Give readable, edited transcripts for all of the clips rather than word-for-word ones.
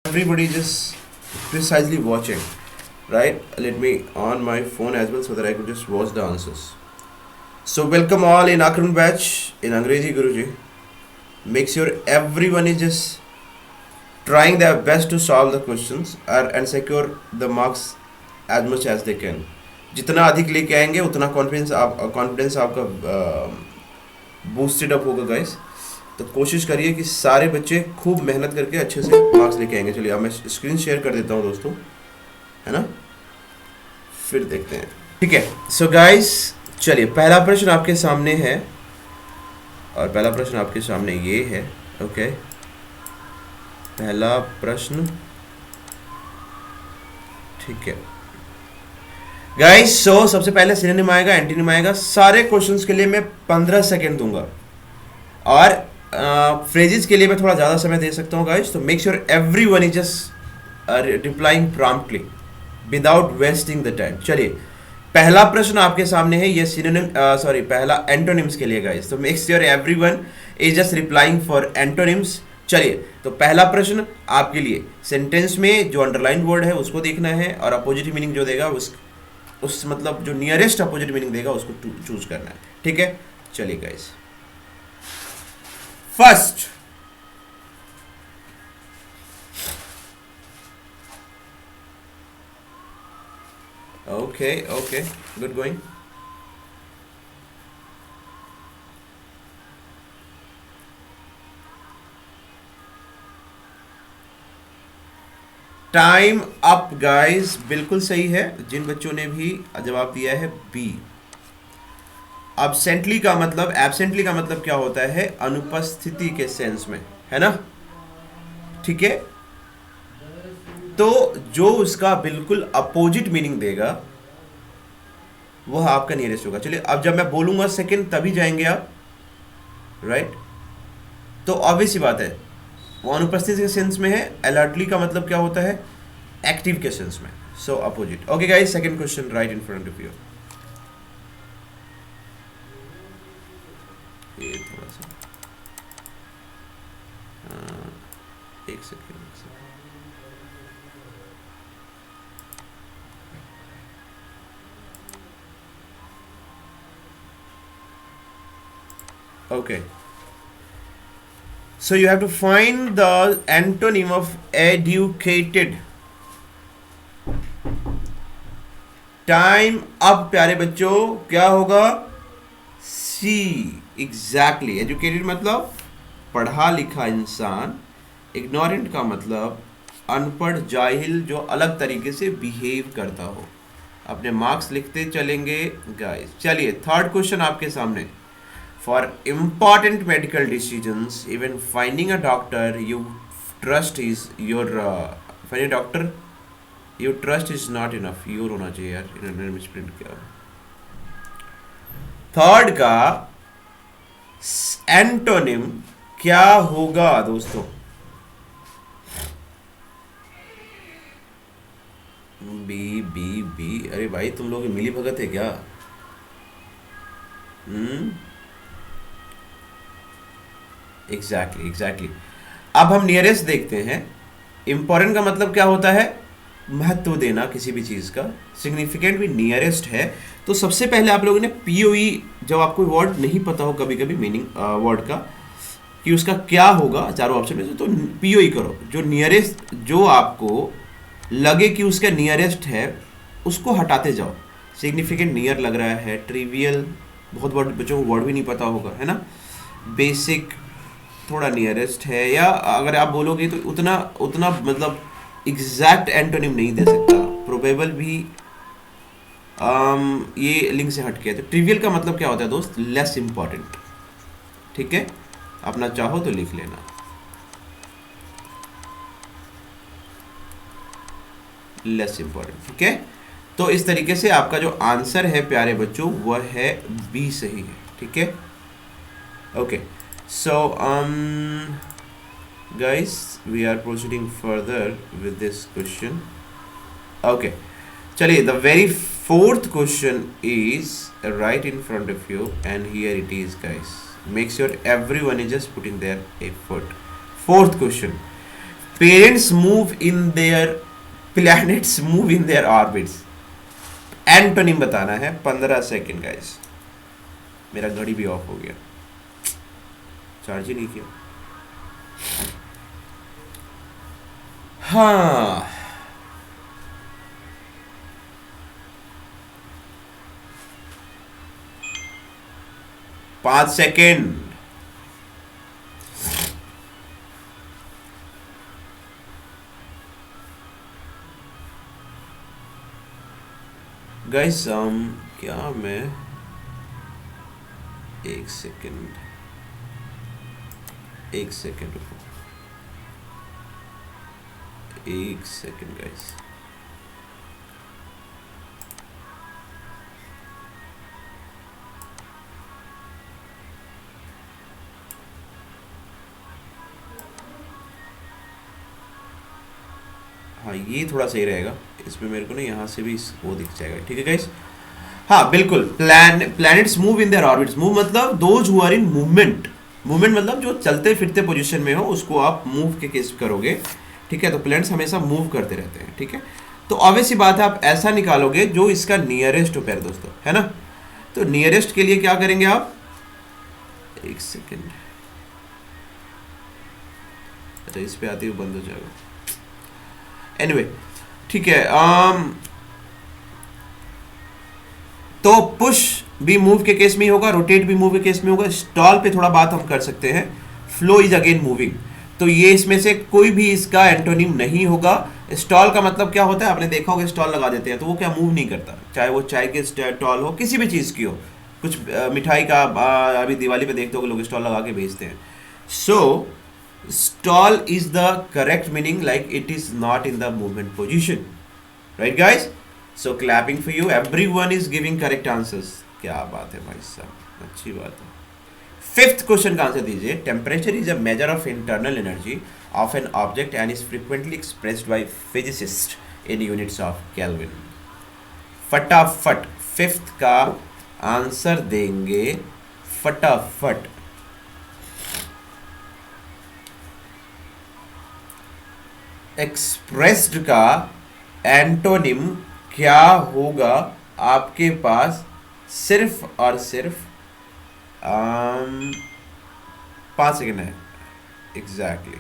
everybody just precisely watching, right? Let me on my phone as well so that I could just watch the answers. So welcome all in Akron batch in Angrezi Guruji. Make sure everyone is just trying their best to solve the questions and secure the marks as much as they can. जितना अधिक लेके आएंगे उतना confidence आपका boosted up होगा guys. तो कोशिश करिए कि सारे बच्चे खूब मेहनत करके अच्छे से मार्क्स लेके आएंगे. चलिए अब मैं स्क्रीन शेयर कर देता हूँ दोस्तों, है ना, फिर देखते हैं. ठीक है. सो गाइस चलिए पहला प्रश्न आपके सामने है और पहला प्रश्न आपके सामने ये है. ओके, पहला प्रश्न. ठीक है गाइस. सो सबसे पहले सिनोनिम आएगा, एंटीनिम आएगा. सारे क्वेश्चंस के लिए मैं 15 सेकेंड दूंगा और फ्रेजेस के लिए मैं थोड़ा ज़्यादा समय दे सकता हूँ गाइस. तो make sure everyone is just replying promptly without wasting the time. चलिए पहला प्रश्न आपके सामने है, ये सिनोनिम पहला एंटोनिम्स के लिए गाइस. तो make sure everyone is just replying for antonyms. चलिए तो पहला प्रश्न आपके लिए, सेंटेंस में जो अंडरलाइन वर्ड है उसको देखना है और अपोजिट मीनिंग जो देगा उस मतलब जो नियरेस्ट अपोजिट मीनिंग देगा उसको चूज करना है. ठीक है. चलिए guys, first okay good going. Time up guys. बिल्कुल सही है. जिन बच्चों ने भी जवाब दिया है बी. एब्सेंटली का मतलब क्या होता है? अनुपस्थिति के सेंस में, है ना. ठीक है. तो जो उसका बिल्कुल अपोजिट मीनिंग देगा वह आपका नियरेस्ट होगा. चलिए अब जब मैं बोलूंगा सेकंड तभी जाएंगे आप, राइट. तो ऑब्वियस सी बात है वो अनुपस्थिति के सेंस में है. अलर्टली का मतलब क्या होता है? एक्टिव के सेंस में. सो opposite. Okay guys, second question right in front of you. ये थोड़ा सा एक second. Okay. So you have to find the antonym of educated. Time अब प्यारे बच्चों क्या होगा? सी. एग्जैक्टली. एजुकेटेड मतलब पढ़ा लिखा इंसान. इग्नोरेंट का मतलब अनपढ़ जाहिल जो अलग तरीके से बिहेव करता हो. अपने मार्क्स लिखते चलेंगे गाइस. चलिए थर्ड क्वेश्चन आपके सामने. For important medical decisions, even finding a doctor you trust is your find a doctor you trust is not enough. Your होना चाहिए यार. इन्होंने मिसप्रिंट किया. थर्ड का एंटोनिम क्या होगा दोस्तों? B B B. अरे भाई तुम लोग मिली भगत है क्या? एग्जैक्टली. अब हम नियरेस्ट देखते हैं. इंपॉर्टेंट का मतलब क्या होता है? महत्व देना किसी भी चीज़ का. सिग्निफिकेंट भी नियरेस्ट है. तो सबसे पहले आप लोगों ने पीओई, जब आपको वर्ड नहीं पता हो कभी कभी मीनिंग वर्ड का कि उसका क्या होगा चारों ऑप्शन में से, तो पीओई करो. जो नियरेस्ट, जो आपको लगे कि उसका नियरेस्ट है उसको हटाते जाओ. सिग्निफिकेंट नियर लग रहा है. ट्रिवियल बहुत बच्चों को वर्ड भी नहीं पता होगा, है ना. बेसिक थोड़ा नियरेस्ट है. या अगर आप बोलोगे तो उतना मतलब एग्जैक्ट एंटोनिम नहीं दे सकता. प्रोबेबल भी ये लिंक से हट के. तो ट्रिवियल का मतलब क्या होता है दोस्त? Less important. ठीक है. अपना चाहो तो लिख लेना. Less important. ठीक है. तो इस तरीके से आपका जो आंसर है प्यारे बच्चों वह है बी सही है. ठीक है. Okay. So guys, we are proceeding further with this question. Okay, चलिए the very fourth question is right in front of you and here it is guys. Make sure everyone is just putting their effort. Fourth question. Parents move in there planets move in their orbits. Antonym बताना है, 15 second guys. मेरा घड़ी भी of हो गया, charge ही नहीं किया। हाँ, पांच सेकेंड। गाइस क्या मैं एक सेकेंड रुको, एक सेकेंड गाइस। हाँ ये थोड़ा सही रहेगा, इसमें मेरे को ना यहाँ से भी वो दिख जाएगा। ठीक है गाइस, हाँ बिल्कुल। Planets move in their orbits. Move मतलब those who are in movement. Movement मतलब जो चलते फिरते पोजीशन में हो, उसको आप मूव के केस करोगे। ठीक है, तो प्लैनेट्स हमेशा मूव करते रहते हैं। ठीक है, तो ऑब्वियस सी बात है, आप ऐसा निकालोगे जो इसका नियरेस्ट हो प्यारे दोस्तों, है ना। तो नियरेस्ट के लिए क्या करेंगे आप, एक सेकेंड, अच्छा इस पे आते हुए बंद हो जाएगा। एनीवे ठीक है, तो पुश भी मूव के केस में ही होगा, रोटेट भी मूव के केस में होगा। स्टॉल पे थोड़ा बात हम कर सकते हैं, फ्लो इज अगेन मूविंग, तो ये इसमें से कोई भी इसका एंटोनिम नहीं होगा। स्टॉल का मतलब क्या होता है, आपने देखा होगा, स्टॉल लगा देते हैं तो वो क्या मूव नहीं करता, चाहे वो चाय के स्टॉल हो, किसी भी चीज़ की हो, कुछ मिठाई का अभी दिवाली पे देखते हो लोग स्टॉल लगा के बेचते हैं। सो stall is the correct meaning, like it is not in the movement position, right guys? So clapping for you, everyone is giving correct answers। क्या बात है भाई साहब, अच्छी बात है। फिफ्थ क्वेश्चन का आंसर दीजिए। Temperature is a measure of internal energy of an object and is frequently expressed by physicist in units of kelvin. फटाफट फिफ्थ का आंसर देंगे, फटाफट। एक्सप्रेस्ड का एंटोनिम क्या होगा आपके पास, सिर्फ और सिर्फ 5 सेकेंड है एग्जैक्टली।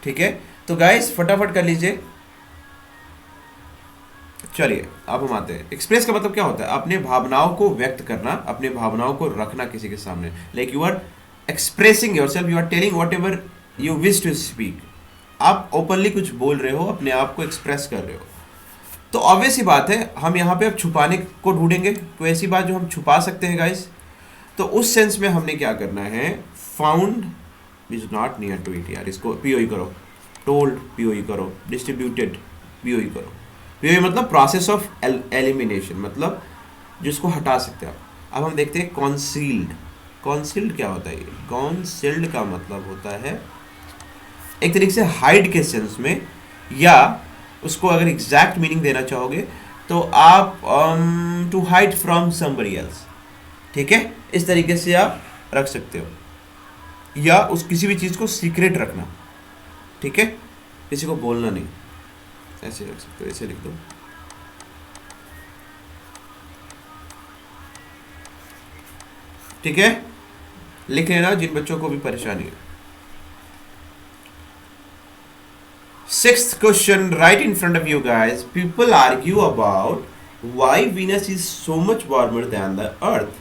ठीक है, तो गाइस फटाफट कर लीजिए। चलिए अब हम आते हैं। एक्सप्रेस का मतलब क्या होता है, अपने भावनाओं को व्यक्त करना, अपने भावनाओं को रखना किसी के सामने। Like you are expressing yourself, you are telling whatever you wish to speak. आप ओपनली कुछ बोल रहे हो, अपने आप को एक्सप्रेस कर रहे हो। तो ऑब्वियस ही बात है, हम यहाँ पे अब छुपाने को ढूंढेंगे, कोई ऐसी बात जो हम छुपा सकते हैं गाइस। तो उस सेंस में हमने क्या करना है, found is not near to it, यार इसको पीओई करो, टोल्ड पीओई करो, डिस्ट्रीब्यूटेड पीओई करो। पीओई मतलब प्रोसेस ऑफ एलिमिनेशन, मतलब जिसको हटा सकते हैं आप। अब हम देखते हैं कॉन्सील्ड। कॉन्सील्ड क्या होता है, कॉन्सील्ड का मतलब होता है एक तरीके से हाइड के सेंस में, या उसको अगर एग्जैक्ट मीनिंग देना चाहोगे तो आप to hide from somebody else. ठीक है, इस तरीके से आप रख सकते हो, या उस किसी भी चीज़ को सीक्रेट रखना। ठीक है, किसी को बोलना नहीं, ऐसे रख सकते हो, ऐसे लिख दो। ठीक है, लिख लेना जिन बच्चों को भी परेशानी है। Sixth question right in front of you guys. People argue about why Venus is so much warmer than the Earth.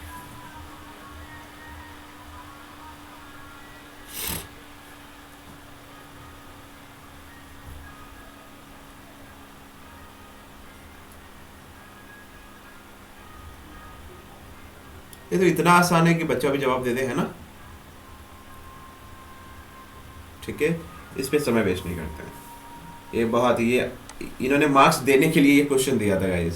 ये तो इतना आसान है कि बच्चा भी जवाब दे दे, है ना। ठीक है, इस पे समय वेस्ट नहीं करते हैं। ये बहुत ही, इन्होंने मार्क्स देने के लिए ये क्वेश्चन दिया था गाइस।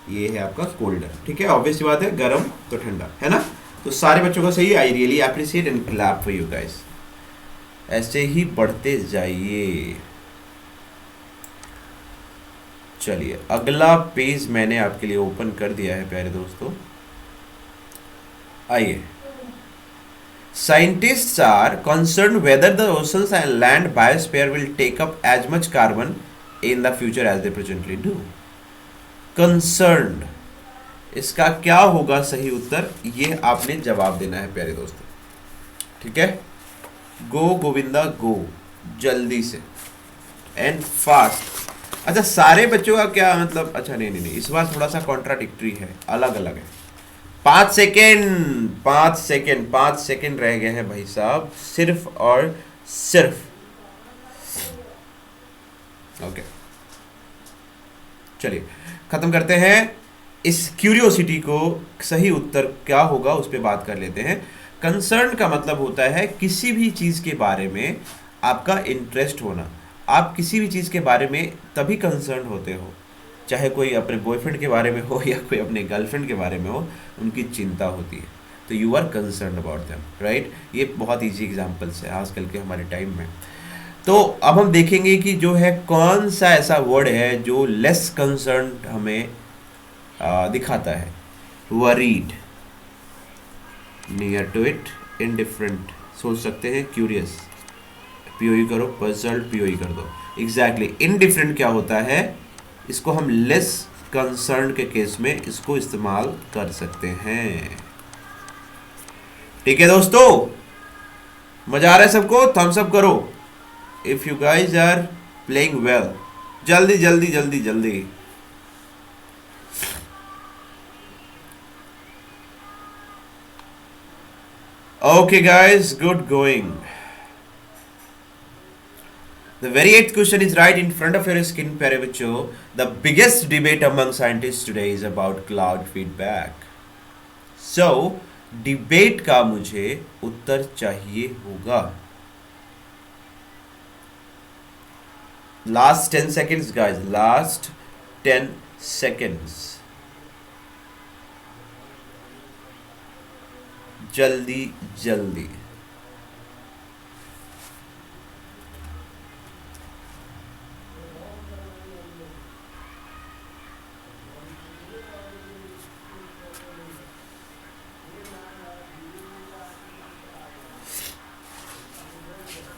ये है आपका कोल्डर। ठीक है, ऑब्वियस बात है, गर्म तो ठंडा, है ना। तो सारे बच्चों को सही, I really appreciate and clap for you guys. ऐसे ही बढ़ते जाइए। चलिए अगला पेज मैंने आपके लिए ओपन कर दिया है प्यारे दोस्तों, आइए। Scientists are concerned whether the oceans and land biosphere will take up as much carbon in the future as they presently do. Concerned, इसका क्या होगा सही उत्तर, ये आपने जवाब देना है प्यारे दोस्तों, ठीक है। गो गोविंदा गो, जल्दी से एंड फास्ट। अच्छा सारे बच्चों का क्या मतलब, अच्छा नहीं नहीं नहीं, इस बार थोड़ा सा कॉन्ट्राडिक्टरी है, अलग अलग है। 5 सेकेंड 5 सेकेंड 5 सेकेंड रह गए हैं भाई साहब, सिर्फ और सिर्फ। ओके चलिए खत्म करते हैं इस क्यूरियोसिटी को, सही उत्तर क्या होगा उस पर बात कर लेते हैं। कंसर्न का मतलब होता है किसी भी चीज़ के बारे में आपका इंटरेस्ट होना। आप किसी भी चीज़ के बारे में तभी कंसर्न होते हो, चाहे कोई अपने बॉयफ्रेंड के बारे में हो या कोई अपने गर्लफ्रेंड के बारे में हो, उनकी चिंता होती है, तो you are concern about them, right. ये बहुत ईजी एग्जांपल्स है आजकल के हमारे टाइम में। तो अब हम देखेंगे कि जो है कौन सा ऐसा वर्ड है जो लेस कंसर्न हमें दिखाता है। Worried, near to it, indifferent, सोच सकते हैं, क्यूरियस, पीओई करो, पजल्ड, पीओई कर दो, एग्जैक्टली। इनडिफरेंट क्या होता है, इसको हम लेस कंसर्न के केस में इसको इस्तेमाल कर सकते हैं, ठीक है दोस्तों। मजा आ रहा है सबको, थम्स अप करो if you guys are playing well. जल्दी जल्दी जल्दी जल्दी। Okay guys, good going. The very eighth question is right in front of your screen, प्यारे बच्चों। The biggest debate among scientists today is about cloud feedback. So, debate का मुझे उत्तर चाहिए होगा। Last 10 seconds guys, last 10 seconds. जल्दी जल्दी।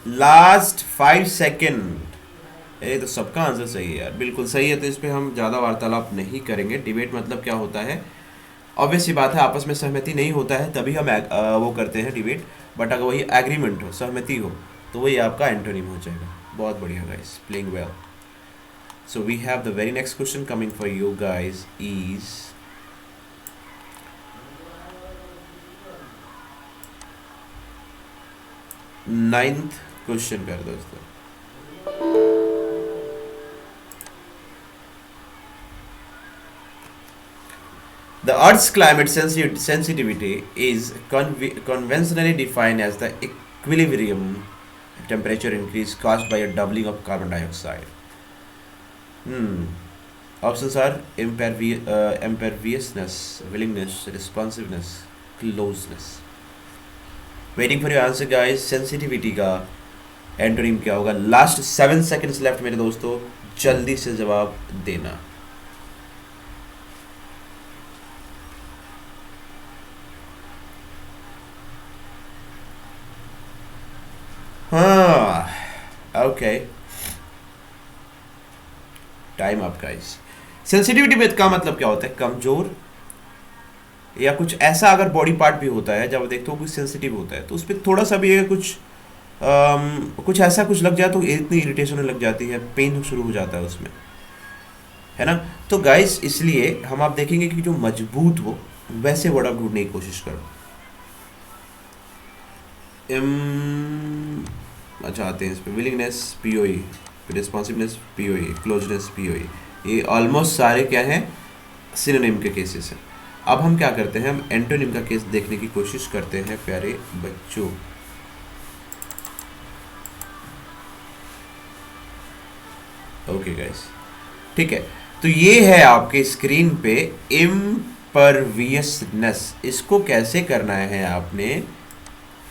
Last 5 second. ये तो सबका आंसर सही है यार, बिल्कुल सही है। तो इस पे हम ज़्यादा वार्तालाप नहीं करेंगे। डिबेट मतलब क्या होता है, ऑब्वियस सी बात है, आपस में सहमति नहीं होता है तभी हम वो करते हैं डिबेट। बट अगर वही एग्रीमेंट हो, सहमति हो, तो वही आपका एंटोनिम हो जाएगा। बहुत बढ़िया guys, playing well. So we have the very next question coming for you guys is ninth question कर दोस्तों। The Earth's climate sensitivity is conventionally defined as the equilibrium temperature increase caused by a doubling of carbon dioxide. Options are imperviousness, willingness, responsiveness, closeness. Waiting for your answer guys. Sensitivity का antonym क्या होगा? Last 7 seconds left मेरे दोस्तों, जल्दी से जवाब देना। हाँ okay, time up guys. Sensitivity का मतलब क्या होता है? कमजोर या कुछ ऐसा अगर बॉडी पार्ट भी होता है, जब देखते हो कुछ सेंसिटिव होता है तो उस पर थोड़ा सा भी कुछ ऐसा कुछ लग जाए तो इतनी इरिटेशन लग जाती है, पेन शुरू हो जाता है उसमें, है ना। तो गाइस इसलिए हम आप देखेंगे कि जो मजबूत हो वैसे वर्ड आप ढूंढने की कोशिश करो। अच्छा आते हैं इस पर, willingness PoE, responsiveness PoE, closeness PoE, ये ऑलमोस्ट सारे क्या हैं? सिनोनिम के केसेस हैं। अब हम क्या करते हैं, हम एंटोनिम का केस देखने की कोशिश करते हैं प्यारे बच्चों। ओके गाइस, ठीक है। तो ये है आपके स्क्रीन पे इम्परवियसनेस। इसको कैसे करना है आपने?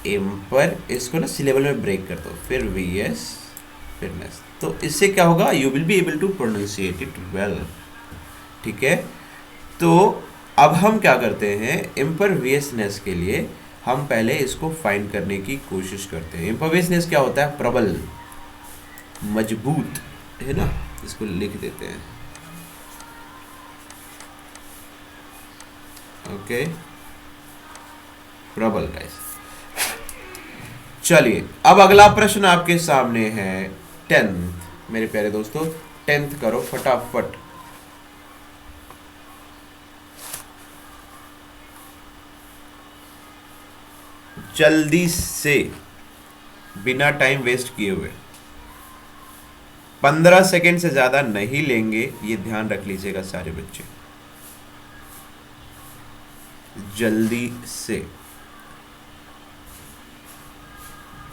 इम्पर, इसको ना सिलेबल में ब्रेक कर दो, फिर वीएस, फिर नेस। तो इससे क्या होगा? You will be able to pronounciate it well, ठीक है। तो अब हम क्या करते हैं, इम्परवियसनेस के लिए हम पहले इसको फाइंड करने की कोशिश करते हैं। इम्परवेसनेस क्या होता है? प्रबल, मजबूत, है ना? इसको लिख देते हैं। ओके, प्रबल गाइस। चलिए अब अगला प्रश्न आपके सामने है 10th। मेरे प्यारे दोस्तों 10th करो फटाफट। जल्दी से, बिना टाइम वेस्ट किए हुए। 15 सेकेंड से ज्यादा नहीं लेंगे, ये ध्यान रख लीजिएगा सारे बच्चे। जल्दी से,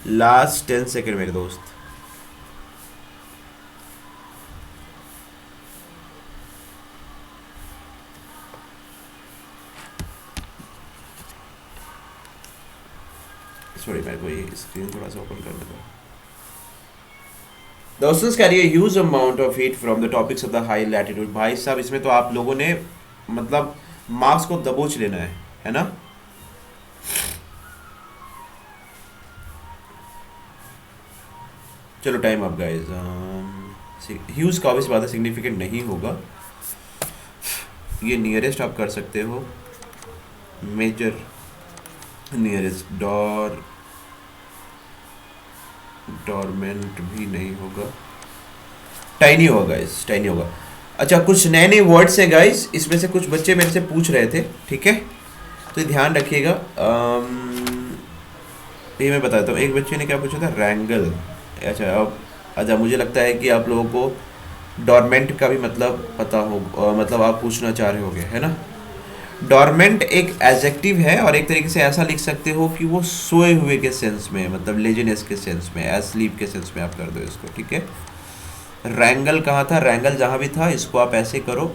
लास्ट 10 सेकेंड मेरे दोस्त। सॉरी, मेरे को ये स्क्रीन थोड़ा सा ओपन करने दो। The oceans carry a huge amount of heat from the topics of the high latitude। भाई साहब इसमें तो आप लोगों ने मतलब मार्क्स को दबोच लेना है ना? चलो टाइम अप गाइस। ह्यूज का ऑब्वियस बात है सिग्निफिकेंट नहीं होगा। ये नियरेस्ट आप कर सकते हो, मेजर नियरेस्ट। डॉर्मेंट भी नहीं होगा, टाइनी होगा गाइस, टाइनी होगा। अच्छा, कुछ नए नए वर्ड्स हैं गाइस, इसमें से कुछ बच्चे मेरे से पूछ रहे थे, ठीक है? तो ये ध्यान रखिएगा। ये मैं बताता हूँ। एक बच्चे ने क्या पूछा था? रैंगल। अच्छा, अब अच्छा, मुझे लगता है कि आप लोगों को डॉर्मेंट का भी मतलब पता हो, मतलब आप पूछना चाह रहे होगे, है ना? डॉर्मेंट एक एडजेक्टिव है और एक तरीके से ऐसा लिख सकते हो कि वो सोए हुए के सेंस में, मतलब लेजीनेस के सेंस में, एज स्लीप के सेंस में आप कर दो इसको, ठीक है? रैंगल कहाँ था? रैंगल जहाँ भी था इसको आप ऐसे करो,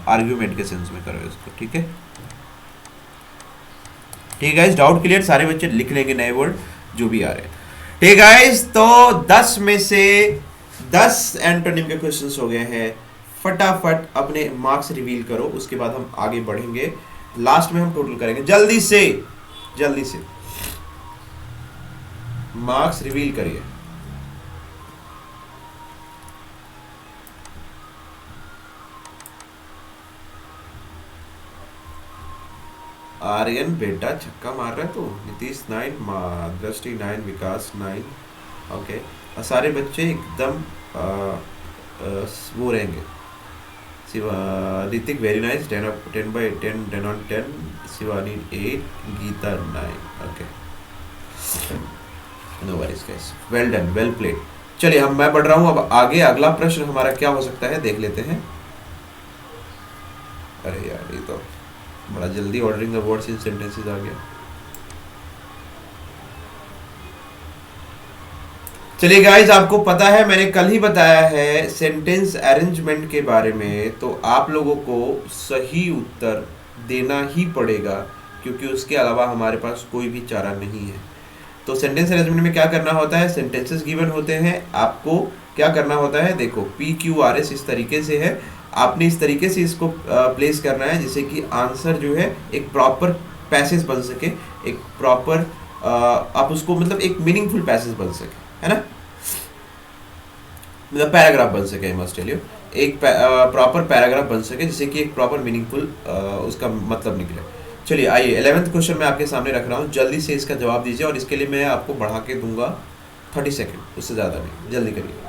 आर्ग्यूमेंट के सेंस में करो इसको, ठीक है? ठीक है गाइस, डाउट क्लियर? सारे बच्चे लिख लेंगे नए वर्ड जो भी आ रहे हैं। ठीक गाइस, तो 10 में से 10 एंटोनिम के क्वेश्चंस हो गए हैं। फटाफट अपने मार्क्स रिवील करो, उसके बाद हम आगे बढ़ेंगे। लास्ट में हम टोटल करेंगे। जल्दी से, जल्दी से मार्क्स रिवील करिए। आर्यन बेटा छक्का मार रहा है तो। नीतीश 9, दृष्टि 9, विकास 9। ओके, और सारे बच्चे एकदम वो रहेंगे। Hrithik very nice, 10/10, 10/10। Shivani 8, Geeta 9। Okay, no worries guys, well done, well played. चलिए मैं बढ़ रहा हूँ अब आगे। अगला प्रश्न हमारा क्या हो सकता है देख लेते हैं। अरे यार, ये तो बड़ा जल्दी ordering the words in sentences आ गया। चलिए गाइज, आपको पता है मैंने कल ही बताया है सेंटेंस अरेंजमेंट के बारे में, तो आप लोगों को सही उत्तर देना ही पड़ेगा क्योंकि उसके अलावा हमारे पास कोई भी चारा नहीं है। तो सेंटेंस अरेंजमेंट में क्या करना होता है? सेंटेंसेस गिवन होते हैं, आपको क्या करना होता है? देखो, PQRS इस तरीके से है, आपने इस तरीके से इसको प्लेस करना है जिससे कि आंसर जो है एक प्रॉपर पैसेज बन सके, एक प्रॉपर आप उसको मतलब एक मीनिंगफुल पैसेज बन सके, है ना? मतलब पैराग्राफ बन सके, आई मस्ट टेल यू, एक प्रॉपर पैराग्राफ बन सके जिससे कि एक प्रॉपर मीनिंगफुल उसका मतलब निकले। चलिए आइए, 11th क्वेश्चन मैं आपके सामने रख रहा हूँ, जल्दी से इसका जवाब दीजिए और इसके लिए मैं आपको बढ़ा के दूंगा 30 सेकेंड, उससे ज़्यादा नहीं, जल्दी करिए।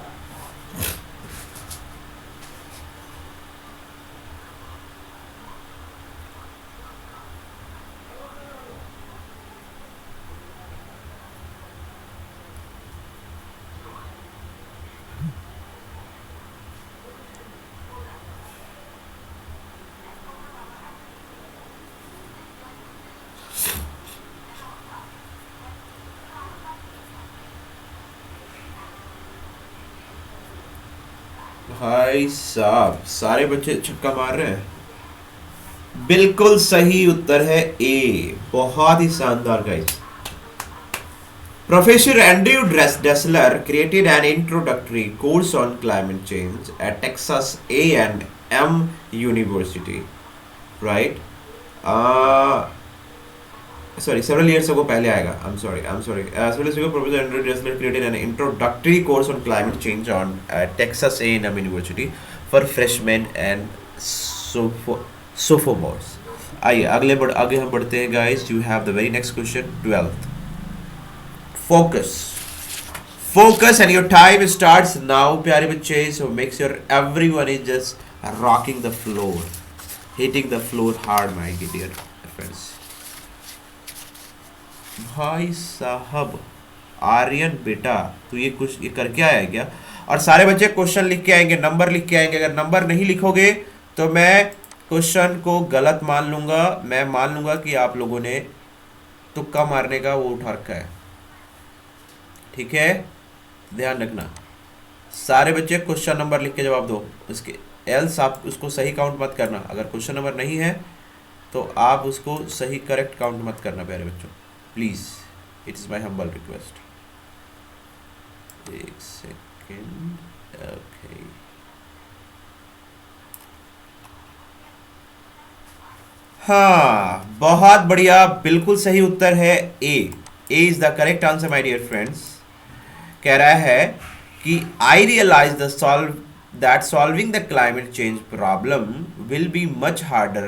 भाई साहब, सारे बच्चे छक्का मार रहे हैं। बिल्कुल सही उत्तर है ए। बहुत ही शानदार guys. Professor Andrew Dessler created an introductory course on climate change at Texas A&M University, right? sorry, several years ago पहले आएगा. I'm sorry. Several years ago, Professor Andrew Dressler created an introductory course on climate change on Texas A&M University for freshmen and sophomores. आइए आगे हम बढ़ते हैं guys. You have the very next question, 12th. Focus and your time starts now, प्यारे बच्चे. So make sure everyone is just rocking the floor, hitting the floor hard, my dear friends. भाई साहब आर्यन बेटा, तू ये करके आया है क्या? और सारे बच्चे क्वेश्चन लिख के आएंगे, नंबर लिख के आएंगे. अगर नंबर नहीं लिखोगे तो मैं क्वेश्चन को गलत मान लूंगा. मैं मान लूंगा कि आप लोगों ने तुक्का मारने का वो उठा रखा है. ठीक है, ध्यान रखना. सारे बच्चे क्वेश्चन नंबर लिख के जवाब दो. उसके एल्स आप उसको सही काउंट मत करना. अगर क्वेश्चन नंबर नहीं है तो आप उसको सही करेक्ट काउंट मत करना प्यारे बच्चों, please. It is my humble request. एक सेकेंड. ओके, हाँ, बहुत बढ़िया, बिल्कुल सही उत्तर है A. A is the correct answer my dear friends. कह रहा है कि I realise that solving the climate change problem will be much harder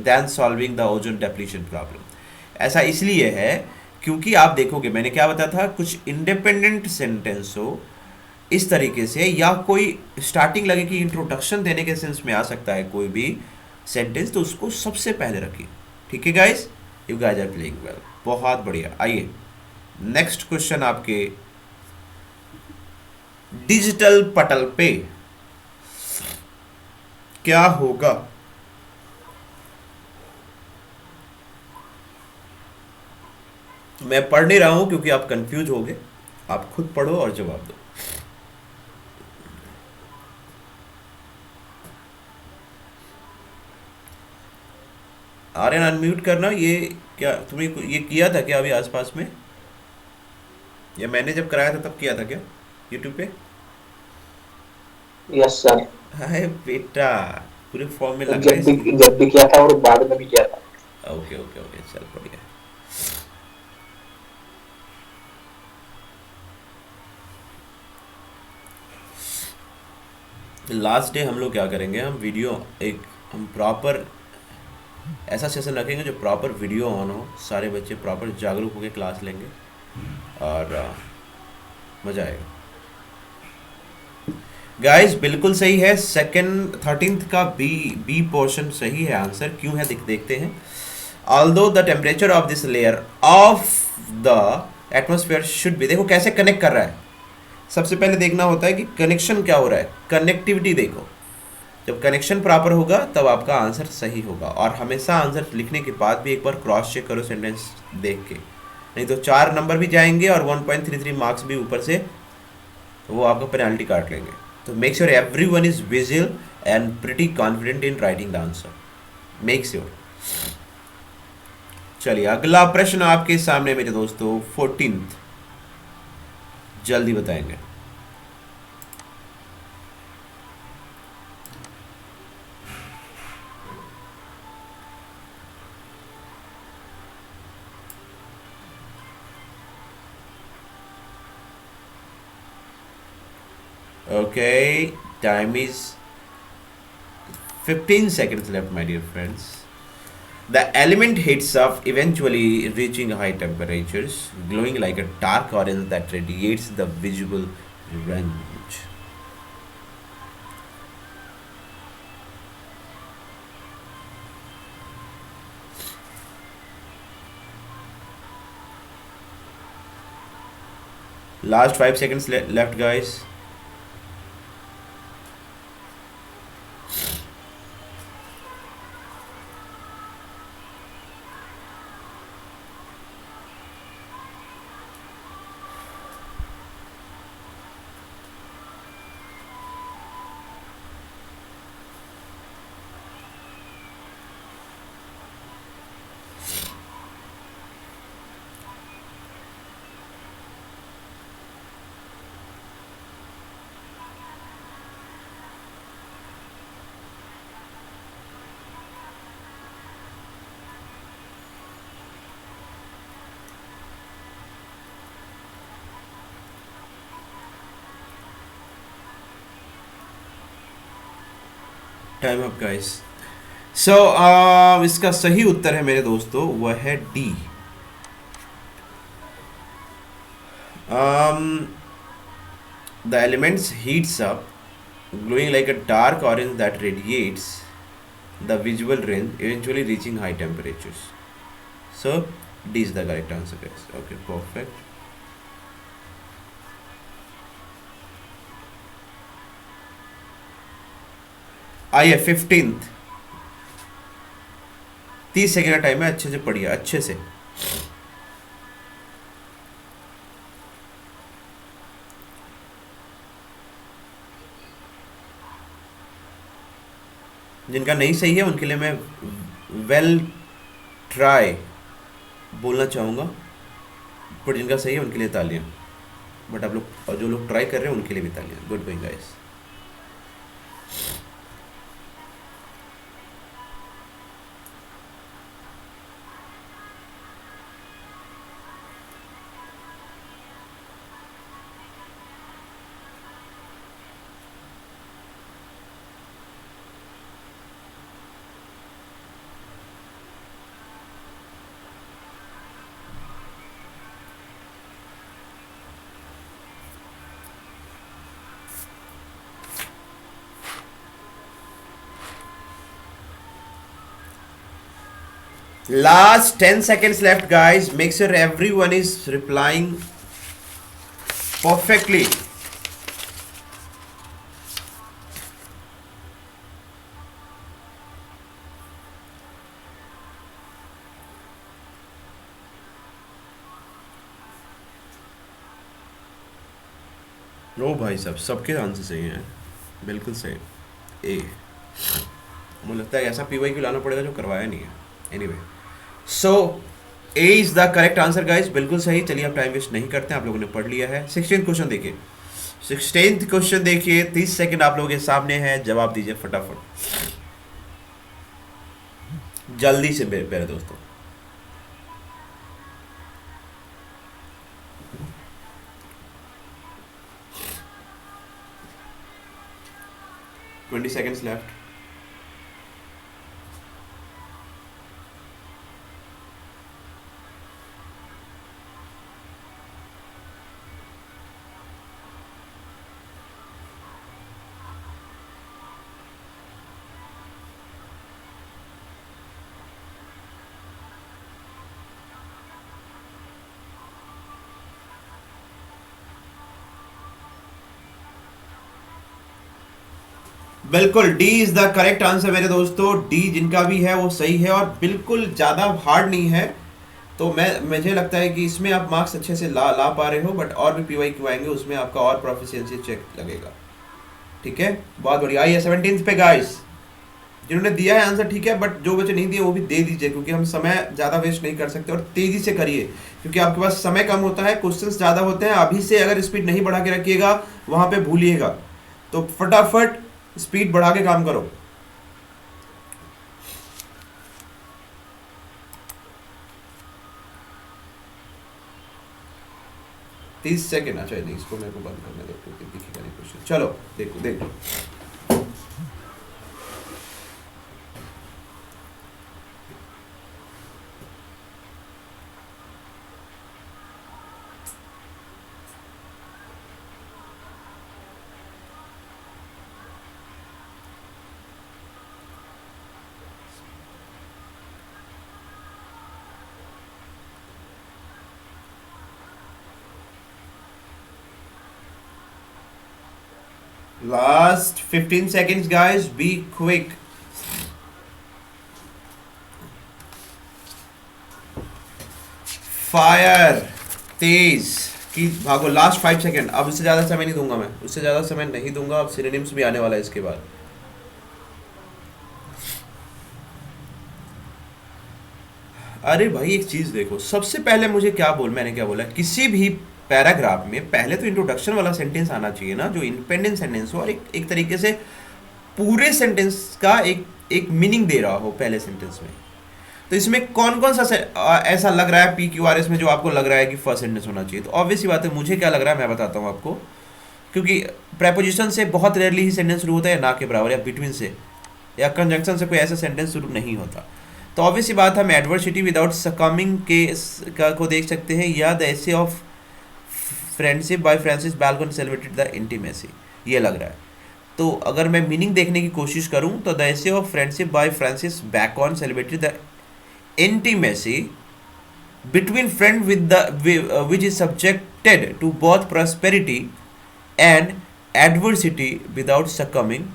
than solving the ozone depletion problem. ऐसा इसलिए है क्योंकि आप देखोगे, मैंने क्या बताया था, कुछ इंडिपेंडेंट सेंटेंस हो इस तरीके से, या कोई स्टार्टिंग लगे कि इंट्रोडक्शन देने के सेंस में आ सकता है कोई भी सेंटेंस, तो उसको सबसे पहले रखिए. ठीक है guys, you guys are playing well. बहुत बढ़िया. आइए नेक्स्ट क्वेश्चन आपके डिजिटल पटल पे क्या होगा? मैं पढ़ नहीं रहा हूं क्योंकि आप कंफ्यूज होगे. आप खुद पढ़ो और जवाब दो. आर्यन अनम्यूट करना. ये क्या तुमने ये किया था क्या अभी आसपास में, या मैंने जब कराया था तब किया था क्या यूट्यूब पे? Yes sir. हाय बेटा, पूरे फॉर्म में लग जब रहा है. जब भी किया था और बाद में भी किया था. ओके ओके ओके, चल बढ़िया. लास्ट डे हम लोग क्या करेंगे, हम प्रॉपर ऐसा सेशन रखेंगे जो प्रॉपर वीडियो ऑन हो, सारे बच्चे प्रॉपर जागरूक होकर क्लास लेंगे और मज़ा आएगा. गाइस बिल्कुल सही है. सेकंड 13th का बी पोर्शन सही है आंसर. क्यों है देखते हैं. Although the temperature of this layer of the atmosphere should be. देखो कैसे कनेक्ट कर रहा है. सबसे पहले देखना होता है कि कनेक्शन क्या हो रहा है, कनेक्टिविटी देखो. जब कनेक्शन प्रॉपर होगा तब आपका आंसर सही होगा. और हमेशा आंसर लिखने के बाद भी एक बार क्रॉस चेक करो सेंटेंस देख के, नहीं तो 4 नंबर भी जाएंगे और 1.33 मार्क्स भी ऊपर से वो आपको पेनल्टी काट लेंगे. तो make sure everyone is vigil and pretty confident in writing the answer. Make sure. चलिए अगला प्रश्न आपके सामने मेरे दोस्तों, 14th. जल्दी बताएंगे. Okay, time is 15 seconds left, my dear friends. The element heats up, eventually reaching high temperatures, glowing like a dark orange that radiates the visible range. Last 5 seconds left, guys. Time up guys. So इसका सही उत्तर है मेरे दोस्तों, वह है D. The elements heats up glowing like a dark orange that radiates the visual range, eventually reaching high temperatures. So D is the correct answer, guys. Okay, perfect. आइए 15th, 30 second का टाइम है, अच्छे से पढ़िए अच्छे से। जिनका नहीं सही है उनके लिए मैं वेल ट्राई बोलना चाहूँगा, बट जिनका सही है उनके लिए तालियां। बट आप लोग और जो लोग ट्राई कर रहे हैं उनके लिए भी तालियां। Good going guys. Last 10 seconds left, guys. Make sure everyone is replying perfectly. No भाई साहब, सबके आंसर सही हैं, बिल्कुल सही। ए, मुझे लगता है ऐसा पीवाई क्यों लाना पड़ेगा जो करवाया नहीं है। Anyway, so A is the correct answer guys, बिल्कुल सही। चलिए अब टाइम वेस्ट नहीं करते हैं, आप लोगों ने पढ़ लिया है। 16th क्वेश्चन देखिए, 16th क्वेश्चन देखिए। 30 सेकंड आप लोगों के सामने है, जवाब दीजिए फटाफट, जल्दी से मेरे दोस्तों। Twenty seconds left. बिल्कुल D is the correct answer मेरे दोस्तों। डी जिनका भी है वो सही है और बिल्कुल ज़्यादा हार्ड नहीं है। तो मुझे लगता है कि इसमें आप मार्क्स अच्छे से ला पा रहे हो, बट और भी पीवाई क्यों आएंगे उसमें आपका और प्रोफिशिएंसी चेक लगेगा। ठीक है, बहुत बढ़िया। आइए 17th पे गाइस, जिन्होंने दिया है आंसर ठीक है, बट जो बच्चे नहीं दिए वो भी दे दीजिए, क्योंकि हम समय ज़्यादा वेस्ट नहीं कर सकते। और तेज़ी से करिए क्योंकि आपके पास समय कम होता है, क्वेश्चंस ज़्यादा होते हैं। अभी से अगर स्पीड नहीं बढ़ा के रखिएगा वहाँ पे भूलिएगा। तो फटाफट स्पीड बढ़ा के काम करो। तीस सेकेंड। अच्छा नहीं, इसको मेरे को बंद करने दो क्योंकि दिखेगा नहीं क्वेश्चन। चलो देखो Last 15 seconds, guys. Be quick. Fire तेज की भागो। Last 5 second. अब इससे ज़्यादा समय नहीं दूंगा मैं, उससे ज़्यादा समय नहीं दूंगा। अब सिनोनिम्स भी आने वाला है इसके बाद। अरे भाई एक चीज़ देखो, सबसे पहले मैंने क्या बोला, किसी भी पैराग्राफ में पहले तो इंट्रोडक्शन वाला सेंटेंस आना चाहिए ना, जो इंडिपेंडेंट सेंटेंस हो और एक तरीके से पूरे सेंटेंस का एक मीनिंग दे रहा हो पहले सेंटेंस में। तो इसमें कौन कौन सा ऐसा लग रहा है PQRS में जो आपको लग रहा है कि फर्स्ट सेंटेंस होना चाहिए? तो ऑब्वियस बात है, मुझे क्या लग रहा है मैं बताता हूँ आपको। क्योंकि प्रेपोजिशन से बहुत रेयरली ही सेंटेंस शुरू होता है, ना के बराबर या बिटवीन से। या कंजंक्शन से कोई ऐसा सेंटेंस शुरू नहीं होता। तो ऑब्वियस सी बात हम एडवर्सिटी विदाउट सकमिंग के को देख सकते हैं, या the essay of friendship bye Francis bacon celebrated the intimacy, ये लग रहा है। तो अगर मैं मीनिंग देखने की कोशिश करूं तो the essay of friendship bye Francis bacon celebrated the intimacy between friend with the which is subjected to both prosperity and adversity without succumbing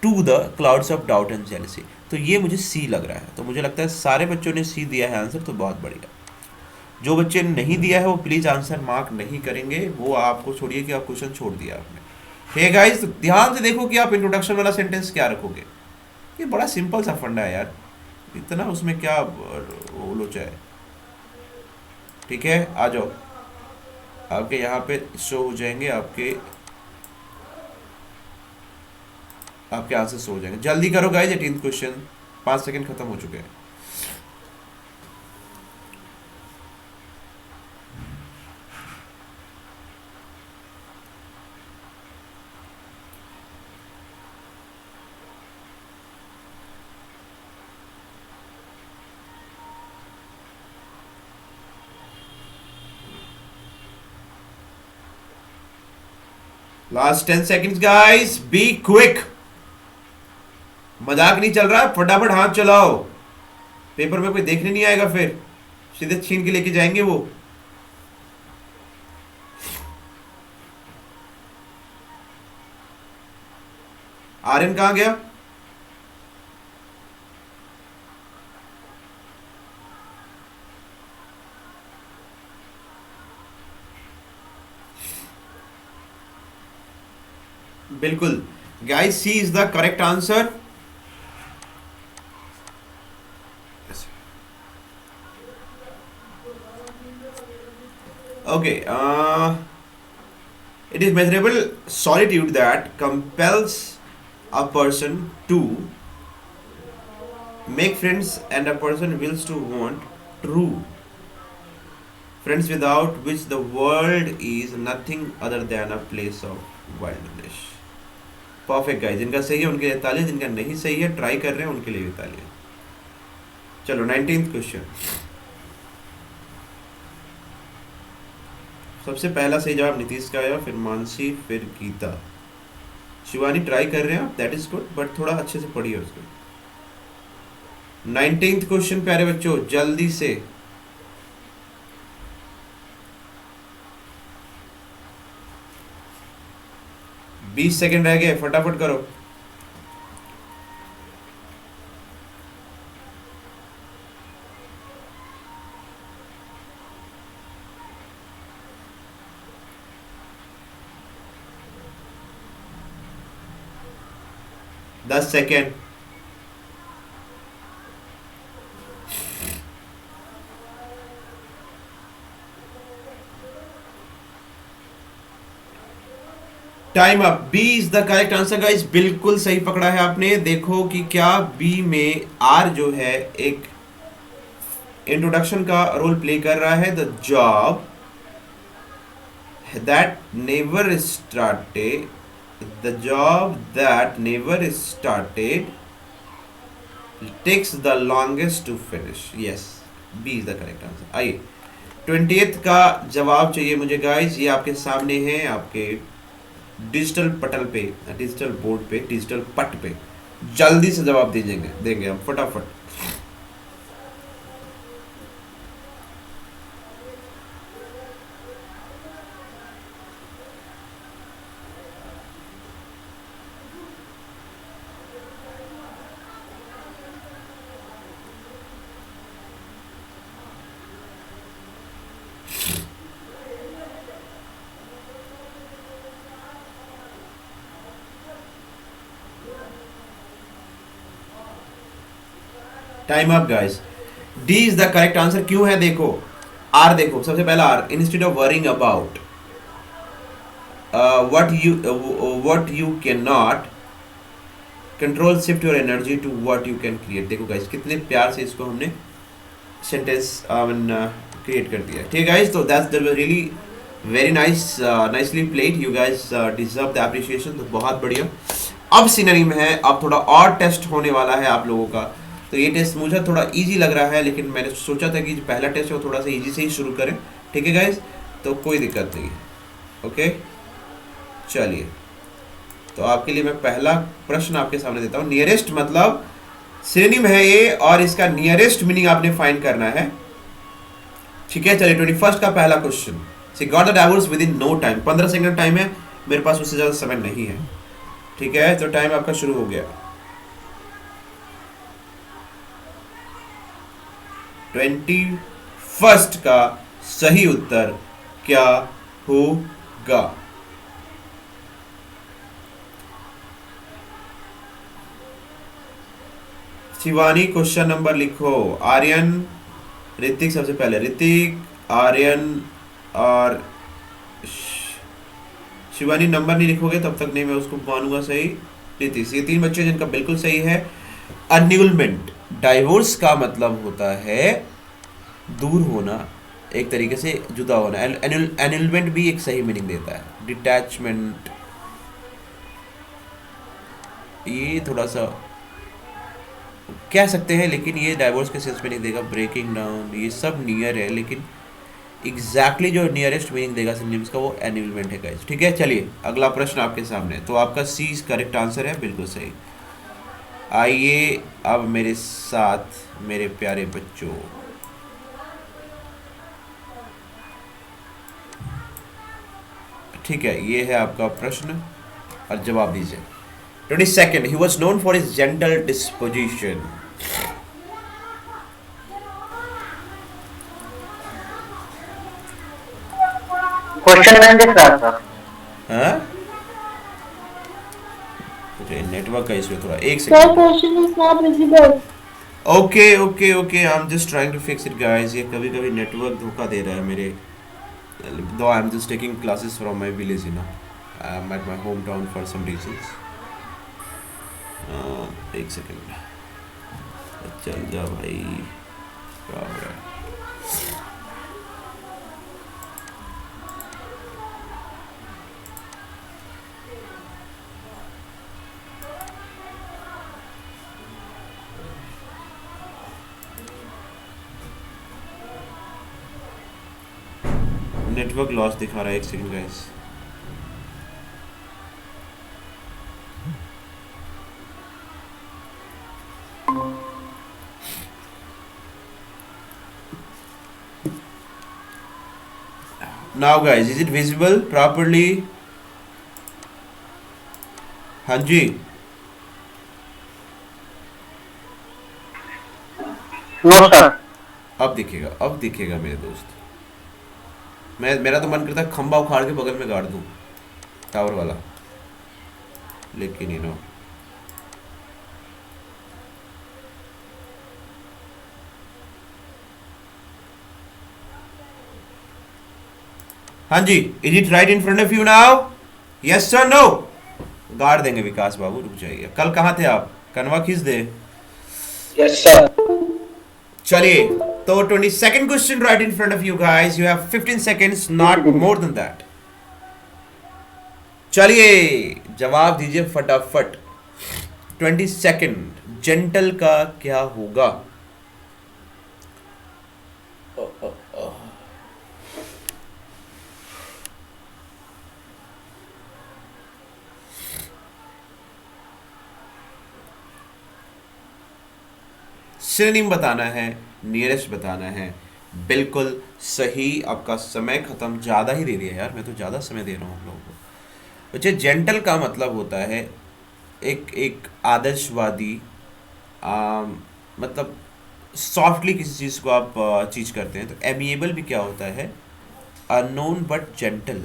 to the clouds of doubt and jealousy। तो ये मुझे सी लग रहा है, तो मुझे लगता है सारे बच्चों ने सी दिया है आंसर, तो बहुत बढ़िया। जो बच्चे ने नहीं दिया है वो प्लीज़ आंसर मार्क नहीं करेंगे, वो आपको छोड़िए कि आप क्वेश्चन छोड़ दिया आपने। हे गाइस, तो ध्यान से देखो कि आप इंट्रोडक्शन वाला सेंटेंस क्या रखोगे। ये बड़ा सिंपल सा फंडा है यार, इतना उसमें क्या वो लोचा है। ठीक है, आ जाओ, आपके यहाँ पे शो हो जाएंगे, आपके आंसर शो हो जाएंगे। जल्दी करो गाइस, 18th क्वेश्चन, 5 सेकंड खत्म हो चुके हैं। Last 10 seconds guys, be quick, मजाक नहीं चल रहा, फटाफट हाथ चलाओ, पेपर में कोई देखने नहीं आएगा, फिर सीधे छीन के लेके जाएंगे वो। आर्यन कहां गया? बिल्कुल guys, C is the correct answer. Okay, it is measurable solitude that compels a person to make friends and a person wills to want true friends, without which the world is nothing other than a place of wilderness। Perfect guys, जिनका सही है उनके लिए तालियां, जिनका नहीं सही है ट्राई कर रहे हैं उनके लिए भी तालियां। चलो 19th क्वेश्चन, सबसे पहला सही जवाब नीतीश का आया, फिर मानसी, फिर गीता। शिवानी ट्राई कर रहे हैं आप, दैट इज गुड, बट थोड़ा अच्छे से पढ़िए उसको। 19th क्वेश्चन प्यारे बच्चों, जल्दी से। बीस सेकेंड रह गए, फटाफट करो। दस second. Time up. B is the correct answer guys, बिल्कुल सही पकड़ा है आपने। देखो कि क्या बी में आर जो है एक इंट्रोडक्शन का रोल प्ले कर रहा है। The job that never started, the job that never started takes the longest to finish। yes, B is the correct answer। आइए 20th का जवाब चाहिए मुझे गाइस, ये आपके सामने है, आपके डिजिटल पटल पे, डिजिटल बोर्ड पे, डिजिटल पट पे। जल्दी से जवाब देंगे हम फटाफट। Time up guys. D is the correct answer. क्यों है देखो, आर देखो, सबसे पहला R, instead of worrying about what you cannot control, shift your energy to what you can create। देखो गाइस कितने प्यार से इसको हमने सेंटेंस क्रिएट कर दिया। ठीक है गाइस, तो that's really very nice, nicely played, you guys deserve the appreciation. तो बहुत बढ़िया। अब सिनोनिम है, अब थोड़ा और टेस्ट होने वाला है आप लोगों का। तो ये टेस्ट मुझे थोड़ा इजी लग रहा है, लेकिन मैंने सोचा था कि जो पहला टेस्ट है वो थोड़ा सा इजी से ही शुरू करें। ठीक है गाइज, तो कोई दिक्कत नहीं है। ओके चलिए, तो आपके लिए मैं पहला प्रश्न आपके सामने देता हूँ। नियरेस्ट मतलब सिनोनिम है ये, और इसका नियरेस्ट मीनिंग आपने फाइंड करना है। ठीक है चलिए, 21st का पहला question. She got the divorce within no time. 15 second time है मेरे पास, उससे ज़्यादा समय नहीं है। ठीक है, तो टाइम आपका शुरू हो गया। 21st का सही उत्तर क्या होगा? शिवानी क्वेश्चन नंबर लिखो। आर्यन, ऋतिक सबसे पहले। ऋतिक, आर्यन और शिवानी नंबर नहीं लिखोगे तब तक नहीं मैं उसको मानूंगा सही। नीतीश, ये तीन बच्चे जिनका बिल्कुल सही है। अन्यूलमेंट, डाइवोर्स का मतलब होता है दूर होना, एक तरीके से जुदा होना। एन्यूलमेंट भी एक सही मीनिंग देता है। डिटैचमेंट, ये थोड़ा सा कह सकते हैं, लेकिन ये डाइवोर्स के सेंस में नहीं देगा। ब्रेकिंग डाउन, ये सब नियर है, लेकिन एग्जैक्टली जो नियरेस्ट मीनिंग देगा सिनोनिम्स का वो एन्यूलमेंट है गाइस। ठीक है चलिए, अगला प्रश्न आपके सामने। तो आपका सी करेक्ट आंसर है, बिल्कुल सही। आइए अब मेरे साथ मेरे प्यारे बच्चों, ठीक है, ये है आपका प्रश्न और जवाब दीजिए। 22nd, he was known for his gentle disposition. Question मैंने देख रहा था। हाँ, नेटवर्क का इशू है थोड़ा, एक Sir, second. question is not visible. Okay okay okay, I am just trying to fix it guys. ये कभी कभी नेटवर्क धोखा दे रहा है मेरे, though I am just taking classes from my village, you know, I am at my hometown for some reasons. एक second, चल जा भाई, क्या हो रहा है? नेटवर्क लॉस दिखा रहा है, एक second guys. Now guys, is it visible properly? हाँ जी, नो सर। अब दिखेगा, अब दिखेगा मेरे दोस्त। मेरा तो मन करता है खंबा उखाड़ के बगल में गाड़ दूं, टावर वाला, लेकिन यू नो, हाँ जी, is it right in front of you now? Yes sir, no? गाड़ देंगे विकास बाबू, रुक जाइए। कल कहाँ थे आप? कनवा खींच दे। Yes sir. चलिए, तो 22nd question right in front of you guys, you have 15 seconds, not more than that. चलिए जवाब दीजिए फटाफट। 22nd, जेंटल का क्या होगा? सिनोनिम बताना है, नियरेस्ट बताना है। बिल्कुल सही। आपका समय खत्म, ज़्यादा ही दे दिया यार, मैं तो ज़्यादा समय दे रहा हूँ आप लोगों को। बच्चे, जेंटल का मतलब होता है एक एक आदर्शवादी, मतलब सॉफ्टली किसी चीज़ को आप चीज करते हैं। तो एमिएबल भी क्या होता है? Unknown but gentle.